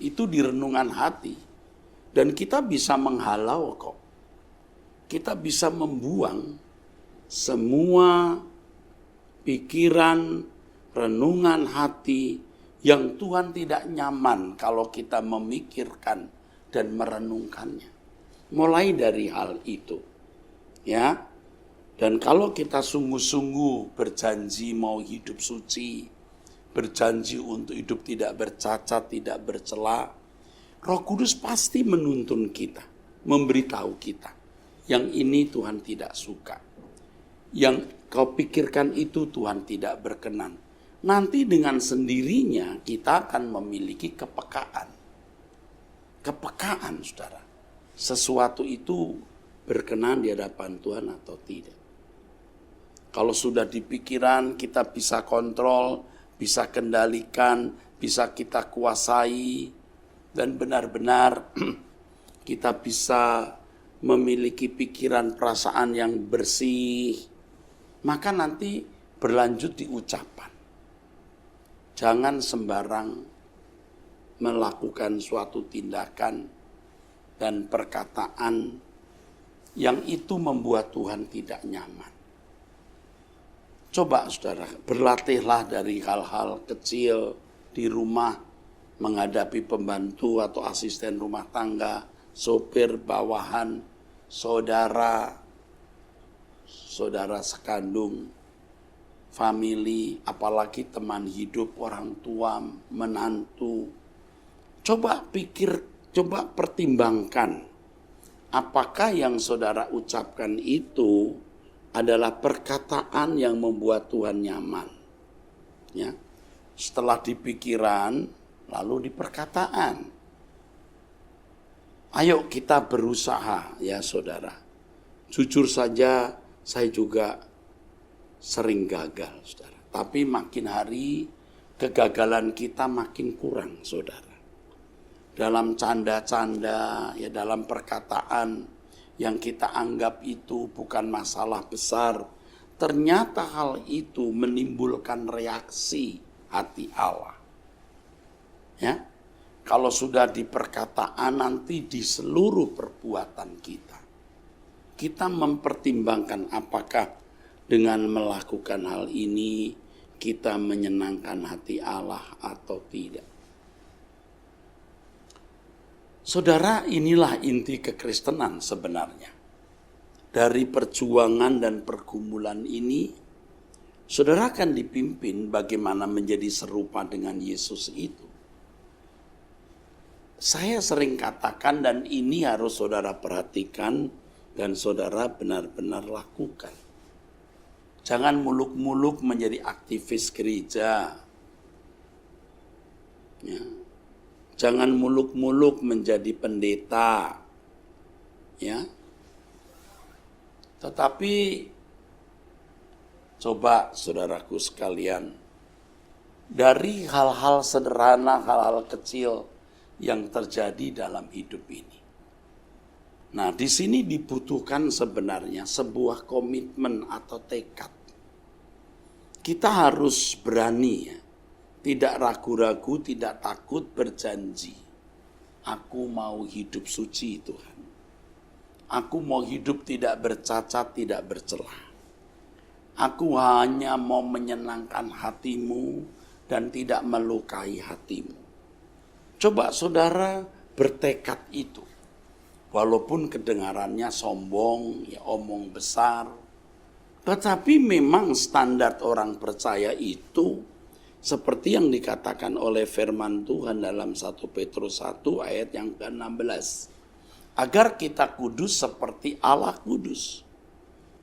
Itu di renungan hati. Dan kita bisa menghalau kok. Kita bisa membuang semua pikiran, renungan hati yang Tuhan tidak nyaman kalau kita memikirkan dan merenungkannya. Mulai dari hal itu. Ya. Dan kalau kita sungguh-sungguh berjanji mau hidup suci, berjanji untuk hidup tidak bercacat, tidak bercela, Roh Kudus pasti menuntun kita, memberitahu kita, yang ini Tuhan tidak suka. Yang kau pikirkan itu Tuhan tidak berkenan. Nanti dengan sendirinya kita akan memiliki kepekaan. Kepekaan, saudara. Sesuatu itu berkenan di hadapan Tuhan atau tidak. Kalau sudah di pikiran, kita bisa kontrol, bisa kendalikan, bisa kita kuasai, dan benar-benar kita bisa memiliki pikiran perasaan yang bersih, maka nanti berlanjut di ucapan. Jangan sembarang melakukan suatu tindakan dan perkataan yang itu membuat Tuhan tidak nyaman. Coba saudara, berlatihlah dari hal-hal kecil di rumah, menghadapi pembantu atau asisten rumah tangga, sopir, bawahan, saudara sekandung, famili, apalagi teman hidup, orang tua, menantu. Coba pertimbangkan, apakah yang saudara ucapkan itu adalah perkataan yang membuat Tuhan nyaman. Ya. Setelah di pikiran, lalu di perkataan. Ayo kita berusaha ya saudara. Jujur saja saya juga sering gagal saudara. Tapi makin hari kegagalan kita makin kurang saudara. Dalam canda-canda, ya dalam perkataan yang kita anggap itu bukan masalah besar, ternyata hal itu menimbulkan reaksi hati Allah. Ya, kalau sudah di perkataan nanti di seluruh perbuatan kita mempertimbangkan apakah dengan melakukan hal ini kita menyenangkan hati Allah atau tidak. Saudara, inilah inti kekristenan sebenarnya. Dari perjuangan dan pergumulan ini, saudara akan dipimpin bagaimana menjadi serupa dengan Yesus itu. Saya sering katakan dan ini harus saudara perhatikan dan saudara benar-benar lakukan. Jangan muluk-muluk menjadi aktivis gereja. Ya. Jangan muluk-muluk menjadi pendeta. Ya. Tetapi coba saudaraku sekalian, dari hal-hal sederhana, hal-hal kecil yang terjadi dalam hidup ini. Nah, di sini dibutuhkan sebenarnya sebuah komitmen atau tekad. Kita harus berani ya. Tidak ragu-ragu, tidak takut berjanji. Aku mau hidup suci Tuhan. Aku mau hidup tidak bercacat, tidak bercela. Aku hanya mau menyenangkan hatimu dan tidak melukai hatimu. Coba saudara bertekad itu. Walaupun kedengarannya sombong, ya omong besar. Tetapi memang standar orang percaya itu seperti yang dikatakan oleh firman Tuhan dalam 1 Petrus 1 ayat yang ke-16. Agar kita kudus seperti Allah kudus.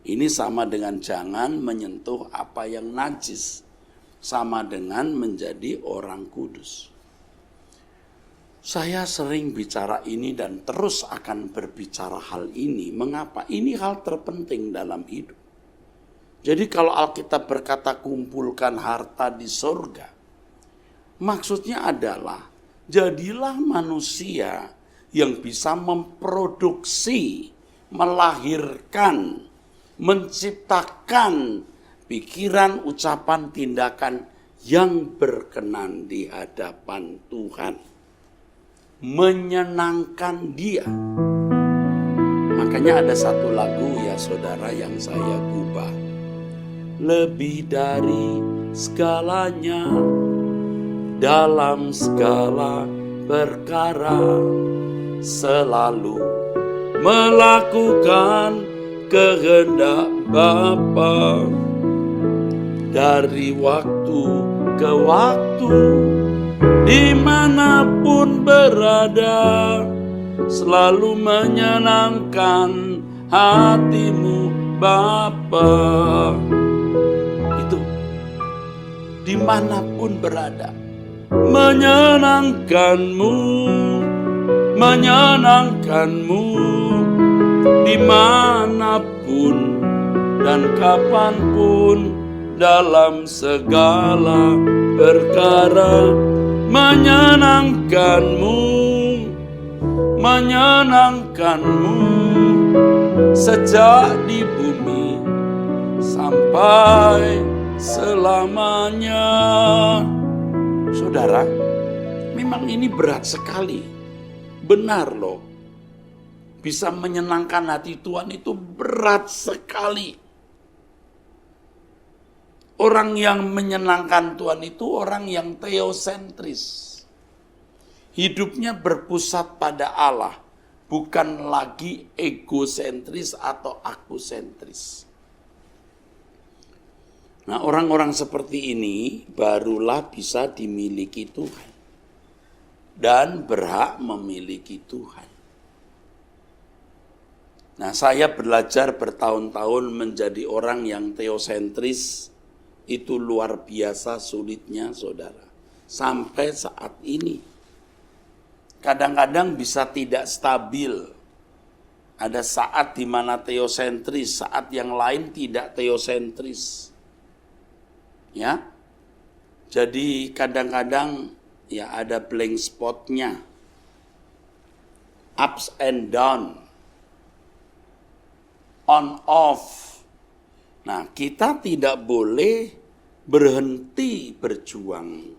Ini sama dengan jangan menyentuh apa yang najis. Sama dengan menjadi orang kudus. Saya sering bicara ini dan terus akan berbicara hal ini. Mengapa? Ini hal terpenting dalam hidup. Jadi kalau Alkitab berkata kumpulkan harta di surga, maksudnya adalah jadilah manusia yang bisa memproduksi, melahirkan, menciptakan pikiran, ucapan, tindakan yang berkenan di hadapan Tuhan. Menyenangkan Dia. Makanya ada satu lagu ya saudara yang saya ubah. Lebih dari segalanya, dalam segala perkara, selalu melakukan kehendak Bapa. Dari waktu ke waktu, dimanapun berada, selalu menyenangkan hatimu Bapa. Itu dimanapun berada, menyenangkanmu, menyenangkanmu, dimanapun dan kapanpun, dalam segala perkara, menyenangkanmu, menyenangkanmu, sejak di bumi sampai selamanya. Saudara, memang ini berat sekali. Benar loh, bisa menyenangkan hati Tuhan itu berat sekali. Orang yang menyenangkan Tuhan itu orang yang teosentris. Hidupnya berpusat pada Allah, bukan lagi egosentris atau akusentris. Nah, orang-orang seperti ini barulah bisa dimiliki Tuhan dan berhak memiliki Tuhan. Nah, saya belajar bertahun-tahun menjadi orang yang teosentris. Itu luar biasa sulitnya, saudara. Sampai saat ini. Kadang-kadang bisa tidak stabil. Ada saat di mana teosentris, saat yang lain tidak teosentris. Ya. Jadi kadang-kadang ya ada blank spotnya. Ups and down. On off. Nah, kita tidak boleh berhenti berjuang.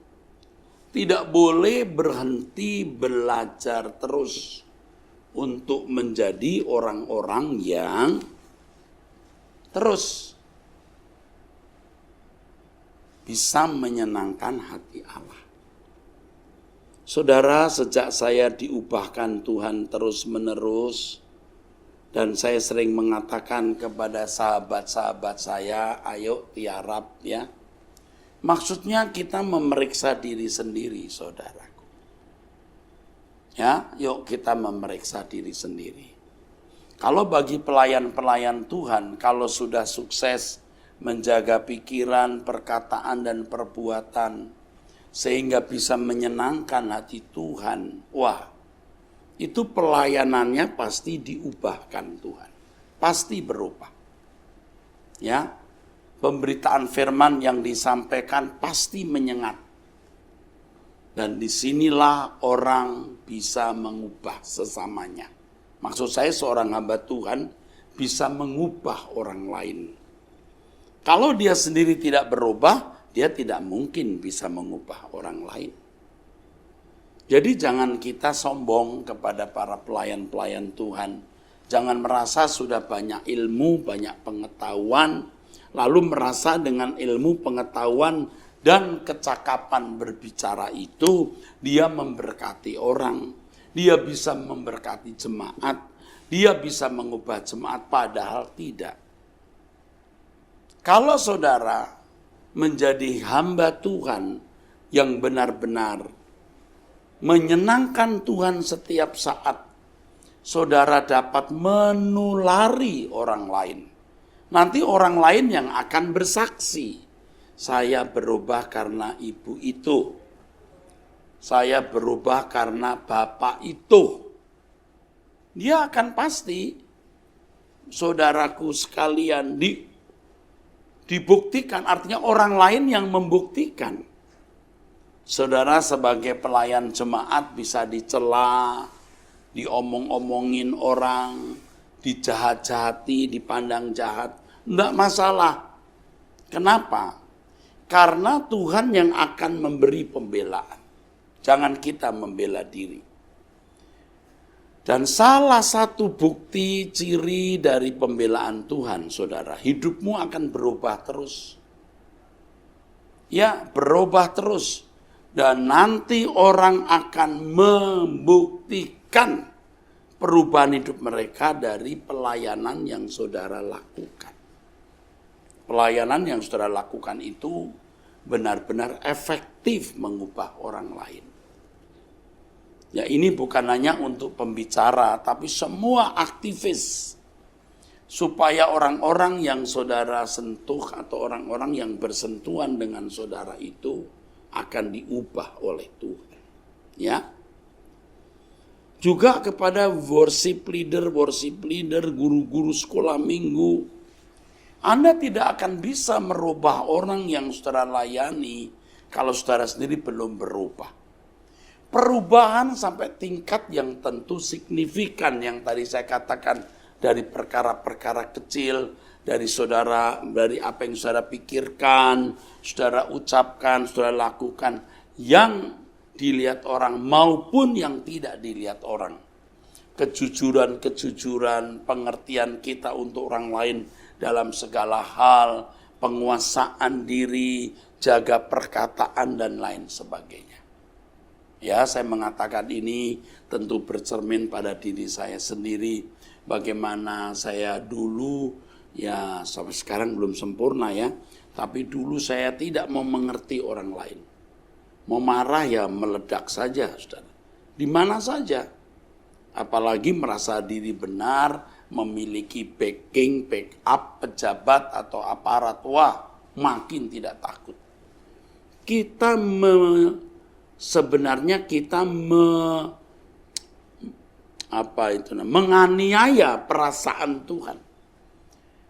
Tidak boleh berhenti belajar terus untuk menjadi orang-orang yang terus bisa menyenangkan hati Allah. Saudara, sejak saya diubahkan Tuhan terus-menerus, dan saya sering mengatakan kepada sahabat-sahabat saya, ayo tiarap ya. Maksudnya kita memeriksa diri sendiri, saudaraku. Ya, yuk kita memeriksa diri sendiri. Kalau bagi pelayan-pelayan Tuhan, kalau sudah sukses menjaga pikiran, perkataan, dan perbuatan, sehingga bisa menyenangkan hati Tuhan, wah, itu pelayanannya pasti diubahkan Tuhan. Pasti berubah. Ya. Pemberitaan firman yang disampaikan pasti menyengat. Dan disinilah orang bisa mengubah sesamanya. Maksud saya seorang hamba Tuhan bisa mengubah orang lain. Kalau dia sendiri tidak berubah, dia tidak mungkin bisa mengubah orang lain. Jadi jangan kita sombong kepada para pelayan-pelayan Tuhan. Jangan merasa sudah banyak ilmu, banyak pengetahuan, lalu merasa dengan ilmu, pengetahuan, dan kecakapan berbicara itu, dia memberkati orang. Dia bisa memberkati jemaat. Dia bisa mengubah jemaat, padahal tidak. Kalau saudara menjadi hamba Tuhan yang benar-benar menyenangkan Tuhan setiap saat, saudara dapat menulari orang lain. Nanti orang lain yang akan bersaksi, saya berubah karena ibu itu. Saya berubah karena bapak itu. Dia akan pasti, saudaraku sekalian, dibuktikan. Artinya orang lain yang membuktikan. Saudara sebagai pelayan jemaat bisa dicela, diomong-omongin orang, dijahat-jahati, dipandang jahat. Enggak masalah. Kenapa? Karena Tuhan yang akan memberi pembelaan. Jangan kita membela diri. Dan salah satu bukti ciri dari pembelaan Tuhan, saudara, hidupmu akan berubah terus. Ya, berubah terus. Dan nanti orang akan membuktikan perubahan hidup mereka dari pelayanan yang saudara lakukan. pelayanan yang saudara lakukan itu benar-benar efektif mengubah orang lain. Ya, ini bukan hanya untuk pembicara, tapi semua aktivis. Supaya orang-orang yang saudara sentuh atau orang-orang yang bersentuhan dengan saudara itu akan diubah oleh Tuhan. Ya. Juga kepada worship leader, guru-guru sekolah minggu. Anda tidak akan bisa merubah orang yang saudara layani kalau saudara sendiri belum berubah. Perubahan sampai tingkat yang tentu signifikan yang tadi saya katakan dari perkara-perkara kecil, dari saudara, dari apa yang saudara pikirkan, saudara ucapkan, saudara lakukan, yang dilihat orang maupun yang tidak dilihat orang. Kejujuran, pengertian kita untuk orang lain dalam segala hal, penguasaan diri, jaga perkataan dan lain sebagainya. Ya, saya mengatakan ini tentu bercermin pada diri saya sendiri. Bagaimana saya dulu, ya sampai sekarang belum sempurna ya. Tapi dulu saya tidak mau mengerti orang lain. Mau marah ya meledak saja, saudara. Di mana saja. Apalagi merasa diri benar, memiliki backing, backup, pejabat atau aparat. Wah, makin tidak takut. Sebenarnya kita menganiaya perasaan Tuhan.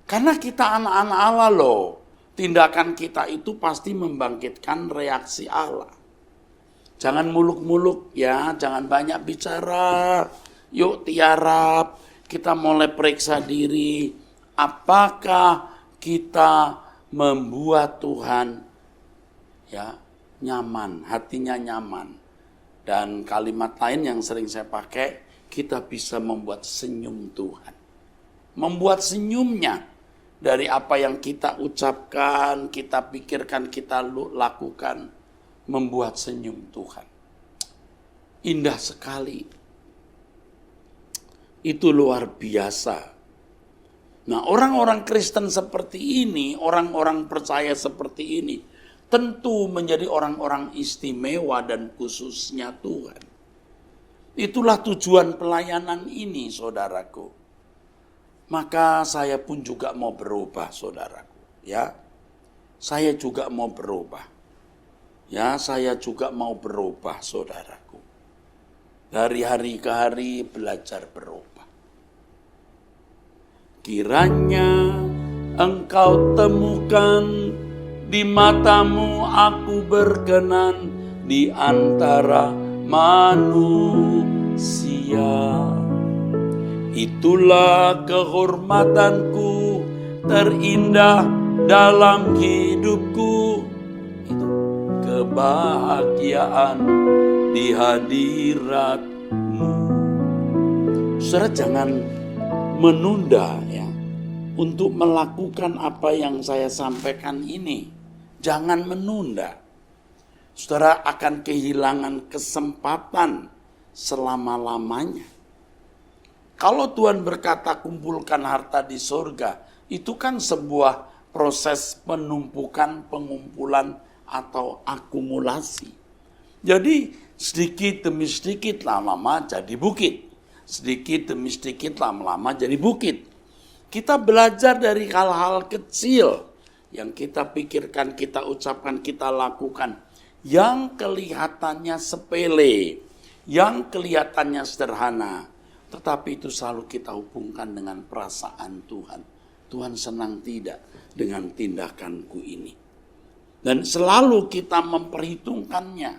Karena kita anak-anak Allah loh. Tindakan kita itu pasti membangkitkan reaksi Allah. Jangan muluk-muluk ya, jangan banyak bicara. Yuk tiarap, kita mulai periksa diri. Apakah kita membuat Tuhan ya nyaman, hatinya nyaman. Dan kalimat lain yang sering saya pakai, kita bisa membuat senyum Tuhan. Membuat senyumnya dari apa yang kita ucapkan, kita pikirkan, kita lakukan. Membuat senyum Tuhan. Indah sekali. Itu luar biasa. Nah, orang-orang Kristen seperti ini, orang-orang percaya seperti ini, tentu menjadi orang-orang istimewa dan khususnya Tuhan. Itulah tujuan pelayanan ini, saudaraku. Maka saya pun juga mau berubah, saudaraku. Ya, saya juga mau berubah. Ya, saya juga mau berubah, saudaraku. Dari hari ke hari belajar berubah. Kiranya engkau temukan di matamu aku berkenan di antara manusia. Itulah kehormatanku terindah dalam hidupku. Itu kebahagiaan di hadiratmu. Saudara jangan menunda ya untuk melakukan apa yang saya sampaikan ini. Jangan menunda. Saudara akan kehilangan kesempatan selama-lamanya. Kalau Tuhan berkata kumpulkan harta di surga, itu kan sebuah proses penumpukan, pengumpulan atau akumulasi. Jadi sedikit demi sedikit lama-lama jadi bukit. Sedikit demi sedikit lama-lama jadi bukit. Kita belajar dari hal-hal kecil yang kita pikirkan, kita ucapkan, kita lakukan. Yang kelihatannya sepele, yang kelihatannya sederhana. Tetapi itu selalu kita hubungkan dengan perasaan Tuhan. Tuhan senang tidak dengan tindakanku ini. Dan selalu kita memperhitungkannya.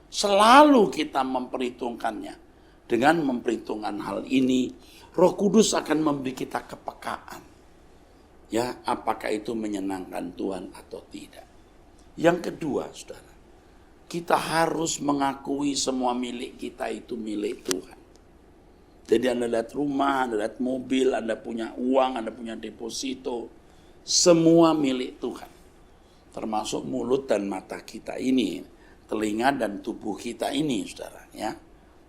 Selalu kita memperhitungkannya. Dengan memperhitungkan hal ini, Roh Kudus akan memberi kita kepekaan. Ya, apakah itu menyenangkan Tuhan atau tidak. Yang kedua, saudara, kita harus mengakui semua milik kita itu milik Tuhan. Jadi Anda lihat rumah, Anda lihat mobil, Anda punya uang, Anda punya deposito. Semua milik Tuhan. Termasuk mulut dan mata kita ini. Telinga dan tubuh kita ini, saudara. Ya.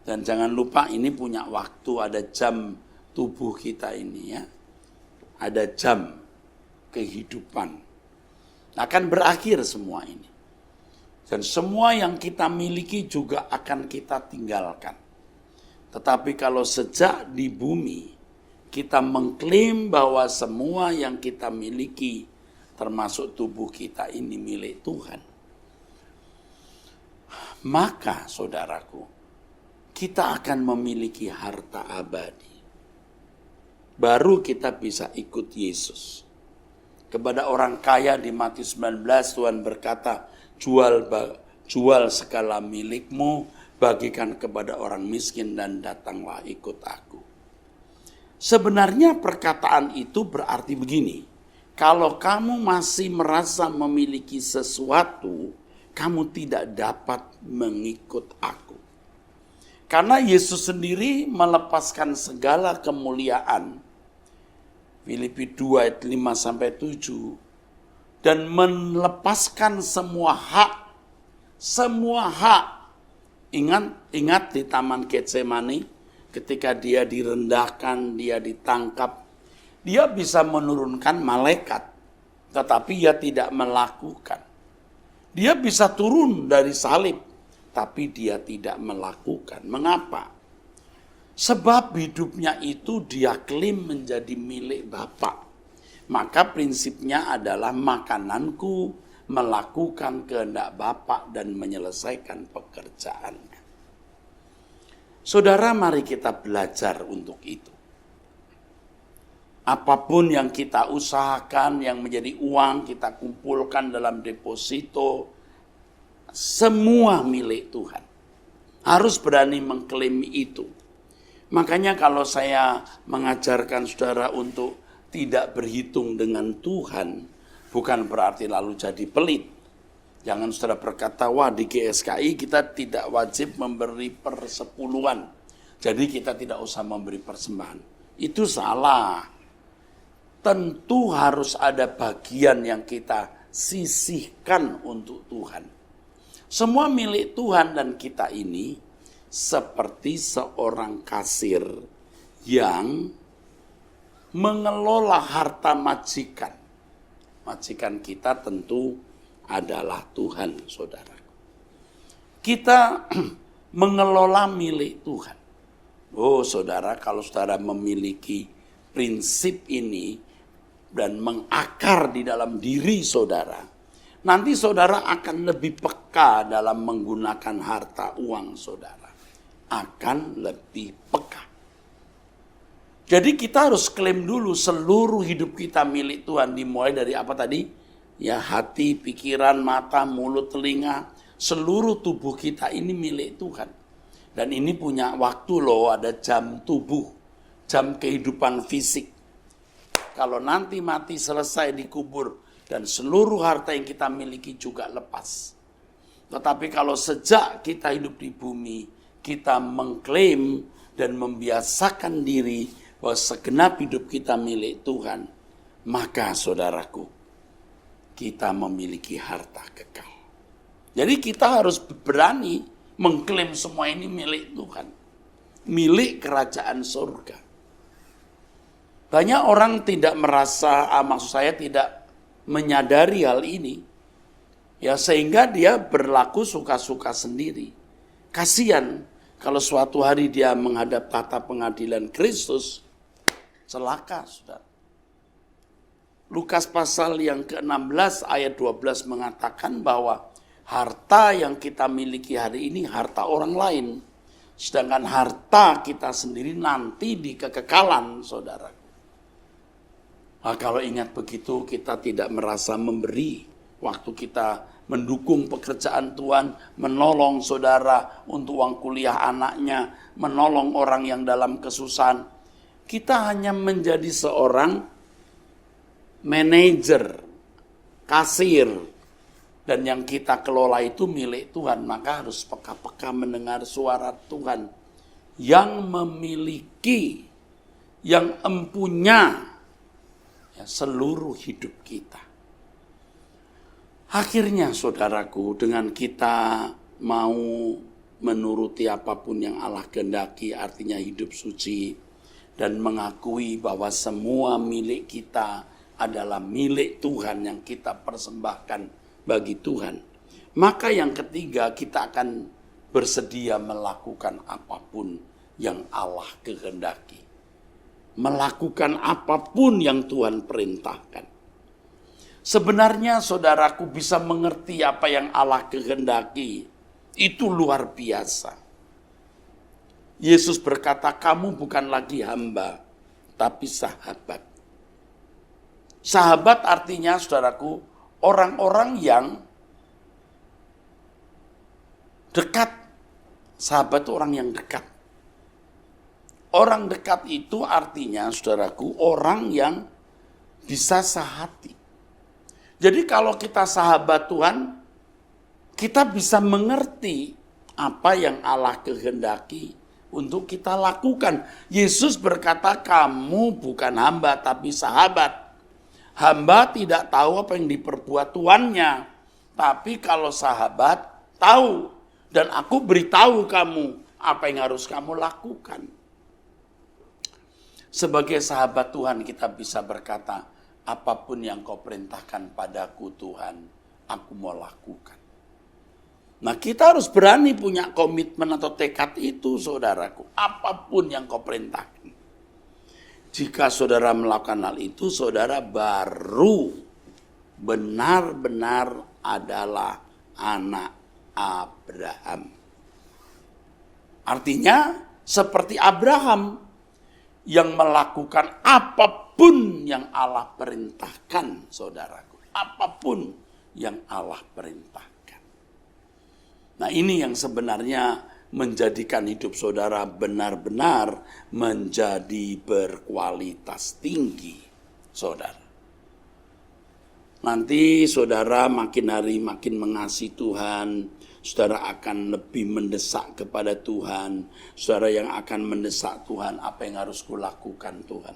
Dan jangan lupa ini punya waktu, ada jam tubuh kita ini. Ya. Ada jam kehidupan. Akan berakhir semua ini. Dan semua yang kita miliki juga akan kita tinggalkan. Tetapi kalau sejak di bumi, kita mengklaim bahwa semua yang kita miliki, termasuk tubuh kita ini milik Tuhan. Maka saudaraku, kita akan memiliki harta abadi. Baru kita bisa ikut Yesus. Kepada orang kaya di Matius 19 Tuhan berkata, jual segala milikmu, bagikan kepada orang miskin dan datanglah ikut aku. Sebenarnya perkataan itu berarti begini, kalau kamu masih merasa memiliki sesuatu, kamu tidak dapat mengikut aku. Karena Yesus sendiri melepaskan segala kemuliaan, Filipi 2 ayat 5-7, dan melepaskan semua hak. Ingat di Taman Getsemani, ketika dia direndahkan, dia ditangkap, dia bisa menurunkan malaikat, tetapi dia tidak melakukan. Dia bisa turun dari salib, tapi dia tidak melakukan. Mengapa? Sebab hidupnya itu dia klaim menjadi milik Bapa. Maka prinsipnya adalah makananku, melakukan kehendak Bapa dan menyelesaikan pekerjaannya. Saudara, mari kita belajar untuk itu. Apapun yang kita usahakan, yang menjadi uang, kita kumpulkan dalam deposito, semua milik Tuhan. Harus berani mengklaim itu. Makanya kalau saya mengajarkan saudara untuk tidak berhitung dengan Tuhan, bukan berarti lalu jadi pelit. Jangan saudara berkata, wah di GSKI kita tidak wajib memberi persepuluhan, jadi kita tidak usah memberi persembahan. Itu salah. Tentu harus ada bagian yang kita sisihkan untuk Tuhan. Semua milik Tuhan, dan kita ini seperti seorang kasir yang mengelola harta majikan. Majikan kita tentu adalah Tuhan, saudara. Kita mengelola milik Tuhan. Oh saudara, kalau saudara memiliki prinsip ini dan mengakar di dalam diri saudara, nanti saudara akan lebih peka dalam menggunakan harta uang saudara. Akan lebih peka. Jadi kita harus klaim dulu seluruh hidup kita milik Tuhan. Dimulai dari apa tadi? Ya, hati, pikiran, mata, mulut, telinga. Seluruh tubuh kita ini milik Tuhan. Dan ini punya waktu loh, ada jam tubuh. Jam kehidupan fisik. Kalau nanti mati selesai dikubur. Dan seluruh harta yang kita miliki juga lepas. Tetapi kalau sejak kita hidup di bumi, kita mengklaim dan membiasakan diri bahwa segenap hidup kita milik Tuhan, maka saudaraku, kita memiliki harta kekal. Jadi kita harus berani mengklaim semua ini milik Tuhan, milik kerajaan surga. Banyak orang tidak merasa, maksud saya tidak menyadari hal ini, ya sehingga dia berlaku suka-suka sendiri. Kasihan kalau suatu hari dia menghadap tahta pengadilan Kristus, celaka saudara. Lukas pasal yang ke-16 ayat 12 mengatakan bahwa harta yang kita miliki hari ini harta orang lain. Sedangkan harta kita sendiri nanti di kekekalan saudara. Nah, kalau ingat begitu kita tidak merasa memberi. Waktu kita mendukung pekerjaan Tuhan, menolong saudara untuk uang kuliah anaknya, menolong orang yang dalam kesusahan. Kita hanya menjadi seorang manajer, kasir, dan yang kita kelola itu milik Tuhan. Maka harus peka-peka mendengar suara Tuhan yang memiliki, yang empunya ya, seluruh hidup kita. Akhirnya saudaraku, dengan kita mau menuruti apapun yang Allah kehendaki, artinya hidup suci, dan mengakui bahwa semua milik kita adalah milik Tuhan yang kita persembahkan bagi Tuhan. Maka yang ketiga, kita akan bersedia melakukan apapun yang Allah kehendaki. Melakukan apapun yang Tuhan perintahkan. Sebenarnya saudaraku bisa mengerti apa yang Allah kehendaki. Itu luar biasa. Yesus berkata, kamu bukan lagi hamba, tapi sahabat. Sahabat artinya, saudaraku, orang-orang yang dekat. Sahabat itu orang yang dekat. Orang dekat itu artinya, saudaraku, orang yang bisa sehati. Jadi kalau kita sahabat Tuhan, kita bisa mengerti apa yang Allah kehendaki untuk kita lakukan. Yesus berkata, kamu bukan hamba tapi sahabat. Hamba tidak tahu apa yang diperbuat tuannya. Tapi kalau sahabat tahu. Dan aku beritahu kamu apa yang harus kamu lakukan. Sebagai sahabat Tuhan kita bisa berkata, apapun yang kau perintahkan padaku Tuhan, aku mau lakukan. Nah, kita harus berani punya komitmen atau tekad itu, saudaraku. Apapun yang kau perintahkan. Jika saudara melakukan hal itu, saudara baru benar-benar adalah anak Abraham. Artinya, seperti Abraham yang melakukan apapun yang Allah perintahkan, saudaraku. Apapun yang Allah perintahkan. Nah, ini yang sebenarnya menjadikan hidup saudara benar-benar menjadi berkualitas tinggi, saudara. Nanti saudara makin hari makin mengasihi Tuhan, saudara akan lebih mendesak kepada Tuhan. Saudara yang akan mendesak Tuhan, apa yang harus kulakukan Tuhan.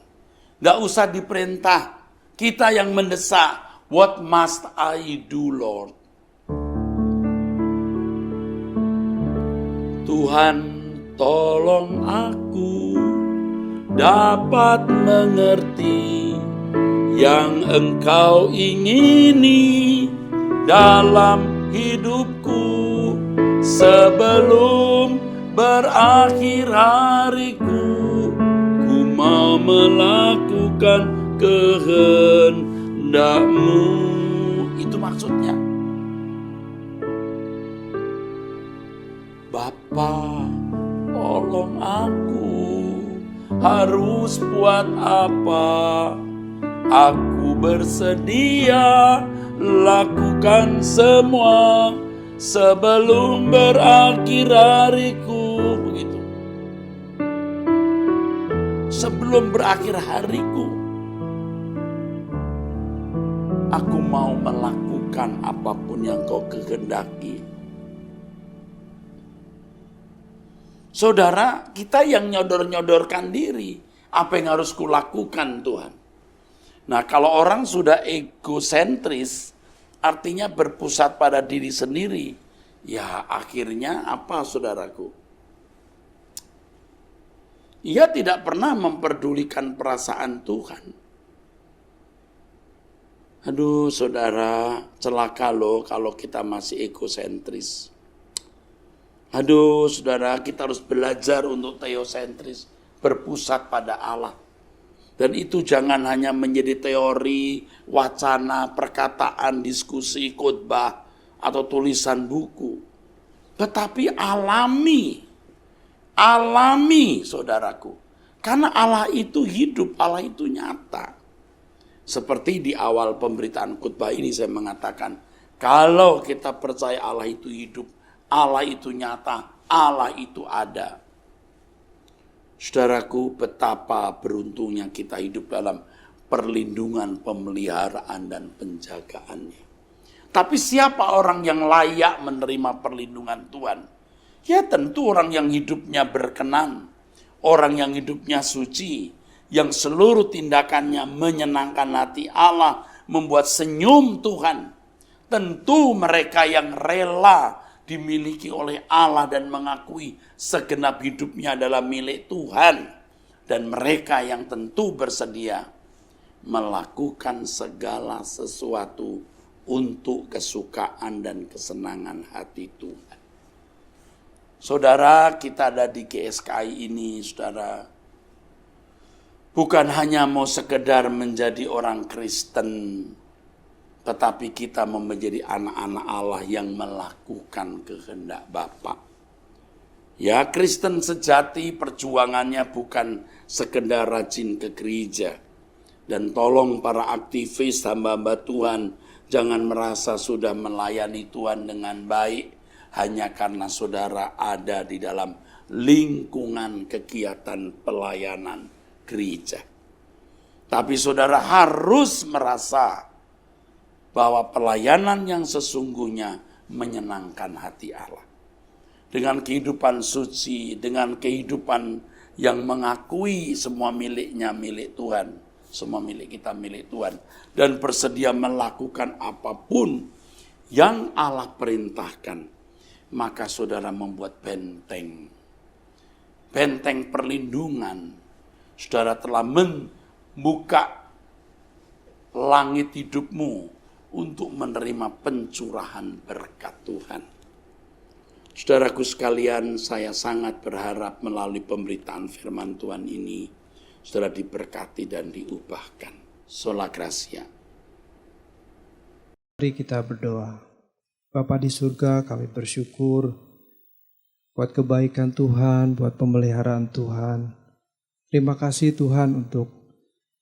Gak usah diperintah, kita yang mendesak, what must I do Lord? Tuhan, tolong aku dapat mengerti yang Engkau ingini dalam hidupku sebelum berakhir hariku. Ku mau melakukan kehendak-Mu. Itu maksudnya. Bapa, tolong aku, harus buat apa? Aku bersedia lakukan semua sebelum berakhir hariku. Begitu. Sebelum berakhir hariku, aku mau melakukan apapun yang Kau kehendaki. Saudara, kita yang nyodor-nyodorkan diri. Apa yang harus kulakukan Tuhan? Nah, kalau orang sudah egosentris, artinya berpusat pada diri sendiri. Ya, akhirnya apa, saudaraku? Ia tidak pernah memperdulikan perasaan Tuhan. Aduh, saudara, celaka loh kalau kita masih egosentris. Aduh, saudara, kita harus belajar untuk teosentris, berpusat pada Allah. Dan itu jangan hanya menjadi teori, wacana, perkataan, diskusi, khotbah, atau tulisan buku. Tetapi alami, saudaraku. Karena Allah itu hidup, Allah itu nyata. Seperti di awal pemberitaan khotbah ini saya mengatakan, kalau kita percaya Allah itu hidup, Allah itu nyata, Allah itu ada. Saudaraku, betapa beruntungnya kita hidup dalam perlindungan, pemeliharaan, dan penjagaannya. Tapi siapa orang yang layak menerima perlindungan Tuhan? Ya tentu orang yang hidupnya berkenan, orang yang hidupnya suci, yang seluruh tindakannya menyenangkan hati Allah, membuat senyum Tuhan. Tentu mereka yang rela dimiliki oleh Allah dan mengakui segenap hidupnya adalah milik Tuhan. Dan mereka yang tentu bersedia melakukan segala sesuatu untuk kesukaan dan kesenangan hati Tuhan. Saudara, kita ada di GSKI ini, saudara, bukan hanya mau sekedar menjadi orang Kristen, tetapi kita mau menjadi anak-anak Allah yang melakukan kehendak Bapa. Ya, Kristen sejati perjuangannya bukan sekedar rajin ke gereja. Dan tolong para aktivis hamba-hamba Tuhan, jangan merasa sudah melayani Tuhan dengan baik hanya karena saudara ada di dalam lingkungan kegiatan pelayanan gereja. Tapi saudara harus merasa bahwa pelayanan yang sesungguhnya menyenangkan hati Allah. Dengan kehidupan suci, dengan kehidupan yang mengakui semua miliknya milik Tuhan, semua milik kita milik Tuhan, dan bersedia melakukan apapun yang Allah perintahkan, maka saudara membuat benteng perlindungan. Saudara telah membuka langit hidupmu untuk menerima pencurahan berkat Tuhan. Saudaraku sekalian, saya sangat berharap melalui pemberitaan firman Tuhan ini, saudara diberkati dan diubahkan. Sola Gracia. Mari kita berdoa. Bapa di surga, kami bersyukur buat kebaikan Tuhan, buat pemeliharaan Tuhan. Terima kasih Tuhan untuk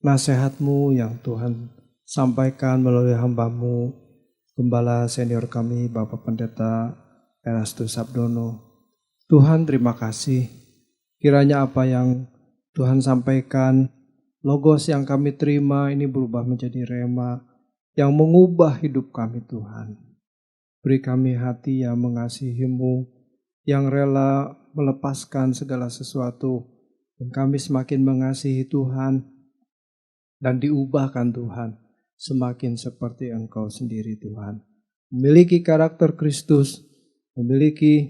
nasihat-Mu yang Tuhan sampaikan melalui hamba-Mu, Gembala senior kami, Bapak Pendeta Erastus Sabdono. Tuhan, terima kasih. Kiranya apa yang Tuhan sampaikan, logos yang kami terima ini berubah menjadi rema yang mengubah hidup kami Tuhan. Beri kami hati yang mengasihi-Mu, yang rela melepaskan segala sesuatu, dan kami semakin mengasihi Tuhan dan diubahkan Tuhan. Semakin seperti Engkau sendiri Tuhan. Memiliki karakter Kristus, memiliki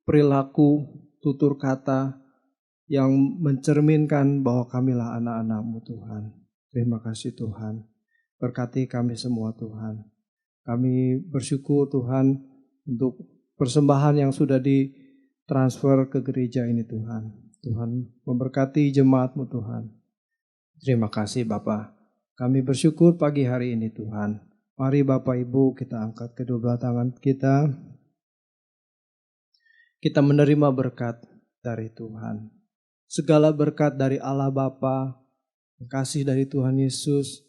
perilaku, tutur kata yang mencerminkan bahwa kamilah anak-anak-Mu Tuhan. Terima kasih Tuhan. Berkati kami semua Tuhan. Kami bersyukur Tuhan untuk persembahan yang sudah ditransfer ke gereja ini Tuhan. Tuhan memberkati jemaat-Mu Tuhan. Terima kasih Bapa. Kami bersyukur pagi hari ini Tuhan. Mari Bapak Ibu kita angkat kedua belah tangan kita. Kita menerima berkat dari Tuhan. Segala berkat dari Allah Bapa, kasih dari Tuhan Yesus,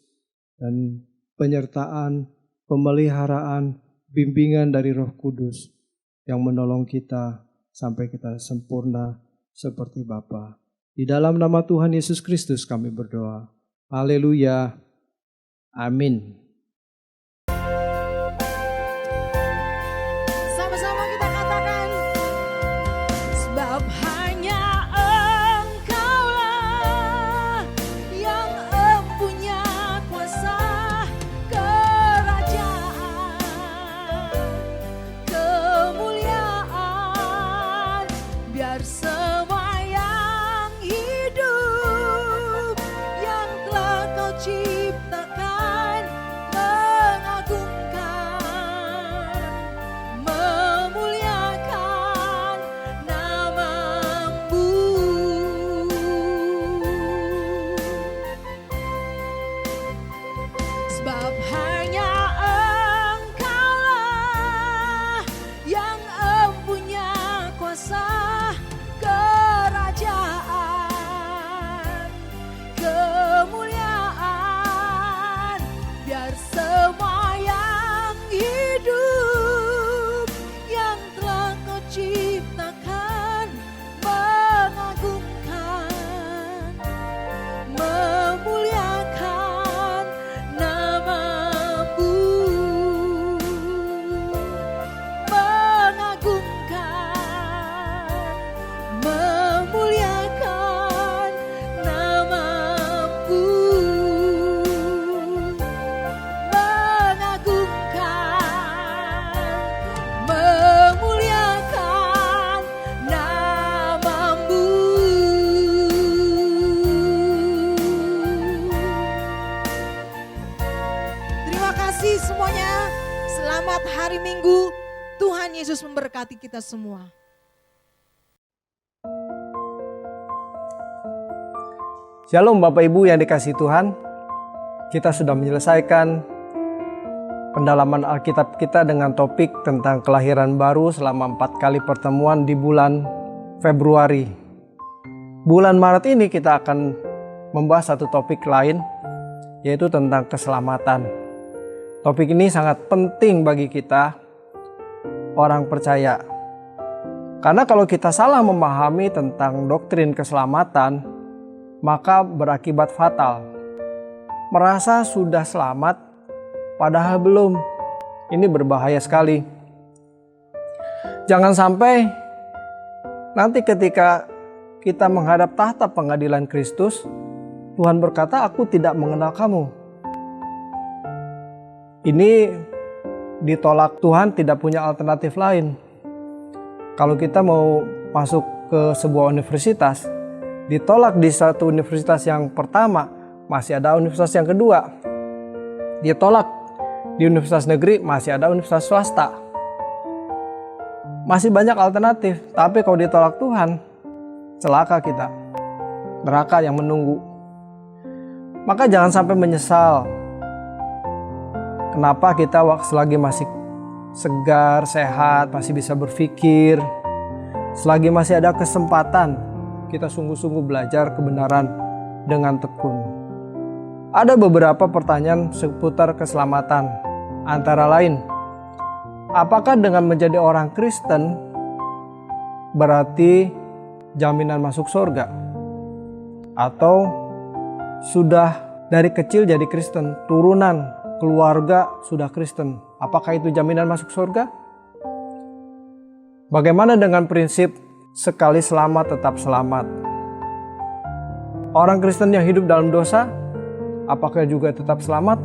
dan penyertaan, pemeliharaan, bimbingan dari Roh Kudus yang menolong kita sampai kita sempurna seperti Bapa. Di dalam nama Tuhan Yesus Kristus kami berdoa. Haleluya. Amin. Sama-sama kita katakan, sebab hanya Engkaulah yang empunya kuasa kerajaan, kemuliaan, biar semua yang hidup yang telah Kau ciptakan Selamat hari Minggu. Tuhan Yesus memberkati kita semua. Shalom Bapak Ibu yang dikasihi Tuhan. Kita sudah menyelesaikan pendalaman Alkitab kita dengan topik tentang kelahiran baru selama 4 kali pertemuan di bulan Februari. Bulan Maret ini kita akan membahas satu topik lain, yaitu tentang keselamatan. Topik ini sangat penting bagi kita, orang percaya. Karena kalau kita salah memahami tentang doktrin keselamatan, maka berakibat fatal. Merasa sudah selamat, padahal belum. Ini berbahaya sekali. Jangan sampai nanti ketika kita menghadap tahta pengadilan Kristus, Tuhan berkata, "Aku tidak mengenal kamu." Ini ditolak. Tuhan tidak punya alternatif lain. Kalau kita mau masuk ke sebuah universitas, ditolak di satu universitas yang pertama, masih ada universitas yang kedua. Ditolak di universitas negeri, masih ada universitas swasta. Masih banyak alternatif, tapi kalau ditolak Tuhan, celaka kita. Neraka yang menunggu. Maka jangan sampai menyesal. Kenapa kita selagi masih segar, sehat, masih bisa berpikir, selagi masih ada kesempatan, kita sungguh-sungguh belajar kebenaran dengan tekun. Ada beberapa pertanyaan seputar keselamatan. Antara lain, apakah dengan menjadi orang Kristen berarti jaminan masuk surga? Atau sudah dari kecil jadi Kristen, turunan keluarga sudah Kristen, apakah itu jaminan masuk surga? Bagaimana dengan prinsip sekali selamat tetap selamat? Orang Kristen yang hidup dalam dosa, apakah juga tetap selamat?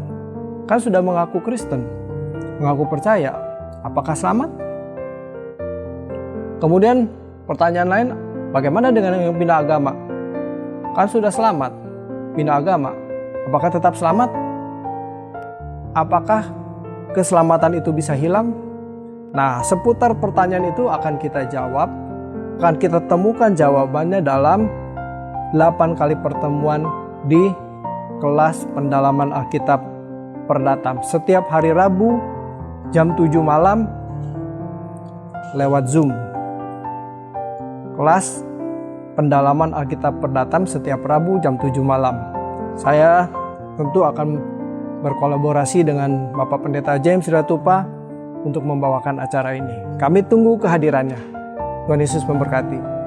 Kan sudah mengaku Kristen, mengaku percaya, apakah selamat? Kemudian pertanyaan lain, bagaimana dengan yang pindah agama? Kan sudah selamat, pindah agama, apakah tetap selamat? Apakah keselamatan itu bisa hilang? Nah, seputar pertanyaan itu akan kita jawab, akan kita temukan jawabannya dalam 8 kali pertemuan di kelas pendalaman Alkitab Perdatam. Setiap hari Rabu jam 7 malam lewat Zoom. Kelas pendalaman Alkitab Perdatam setiap Rabu jam 7 malam. Saya tentu akan berkolaborasi dengan Bapak Pendeta James Ratupa untuk membawakan acara ini. Kami tunggu kehadirannya. Tuhan Yesus memberkati.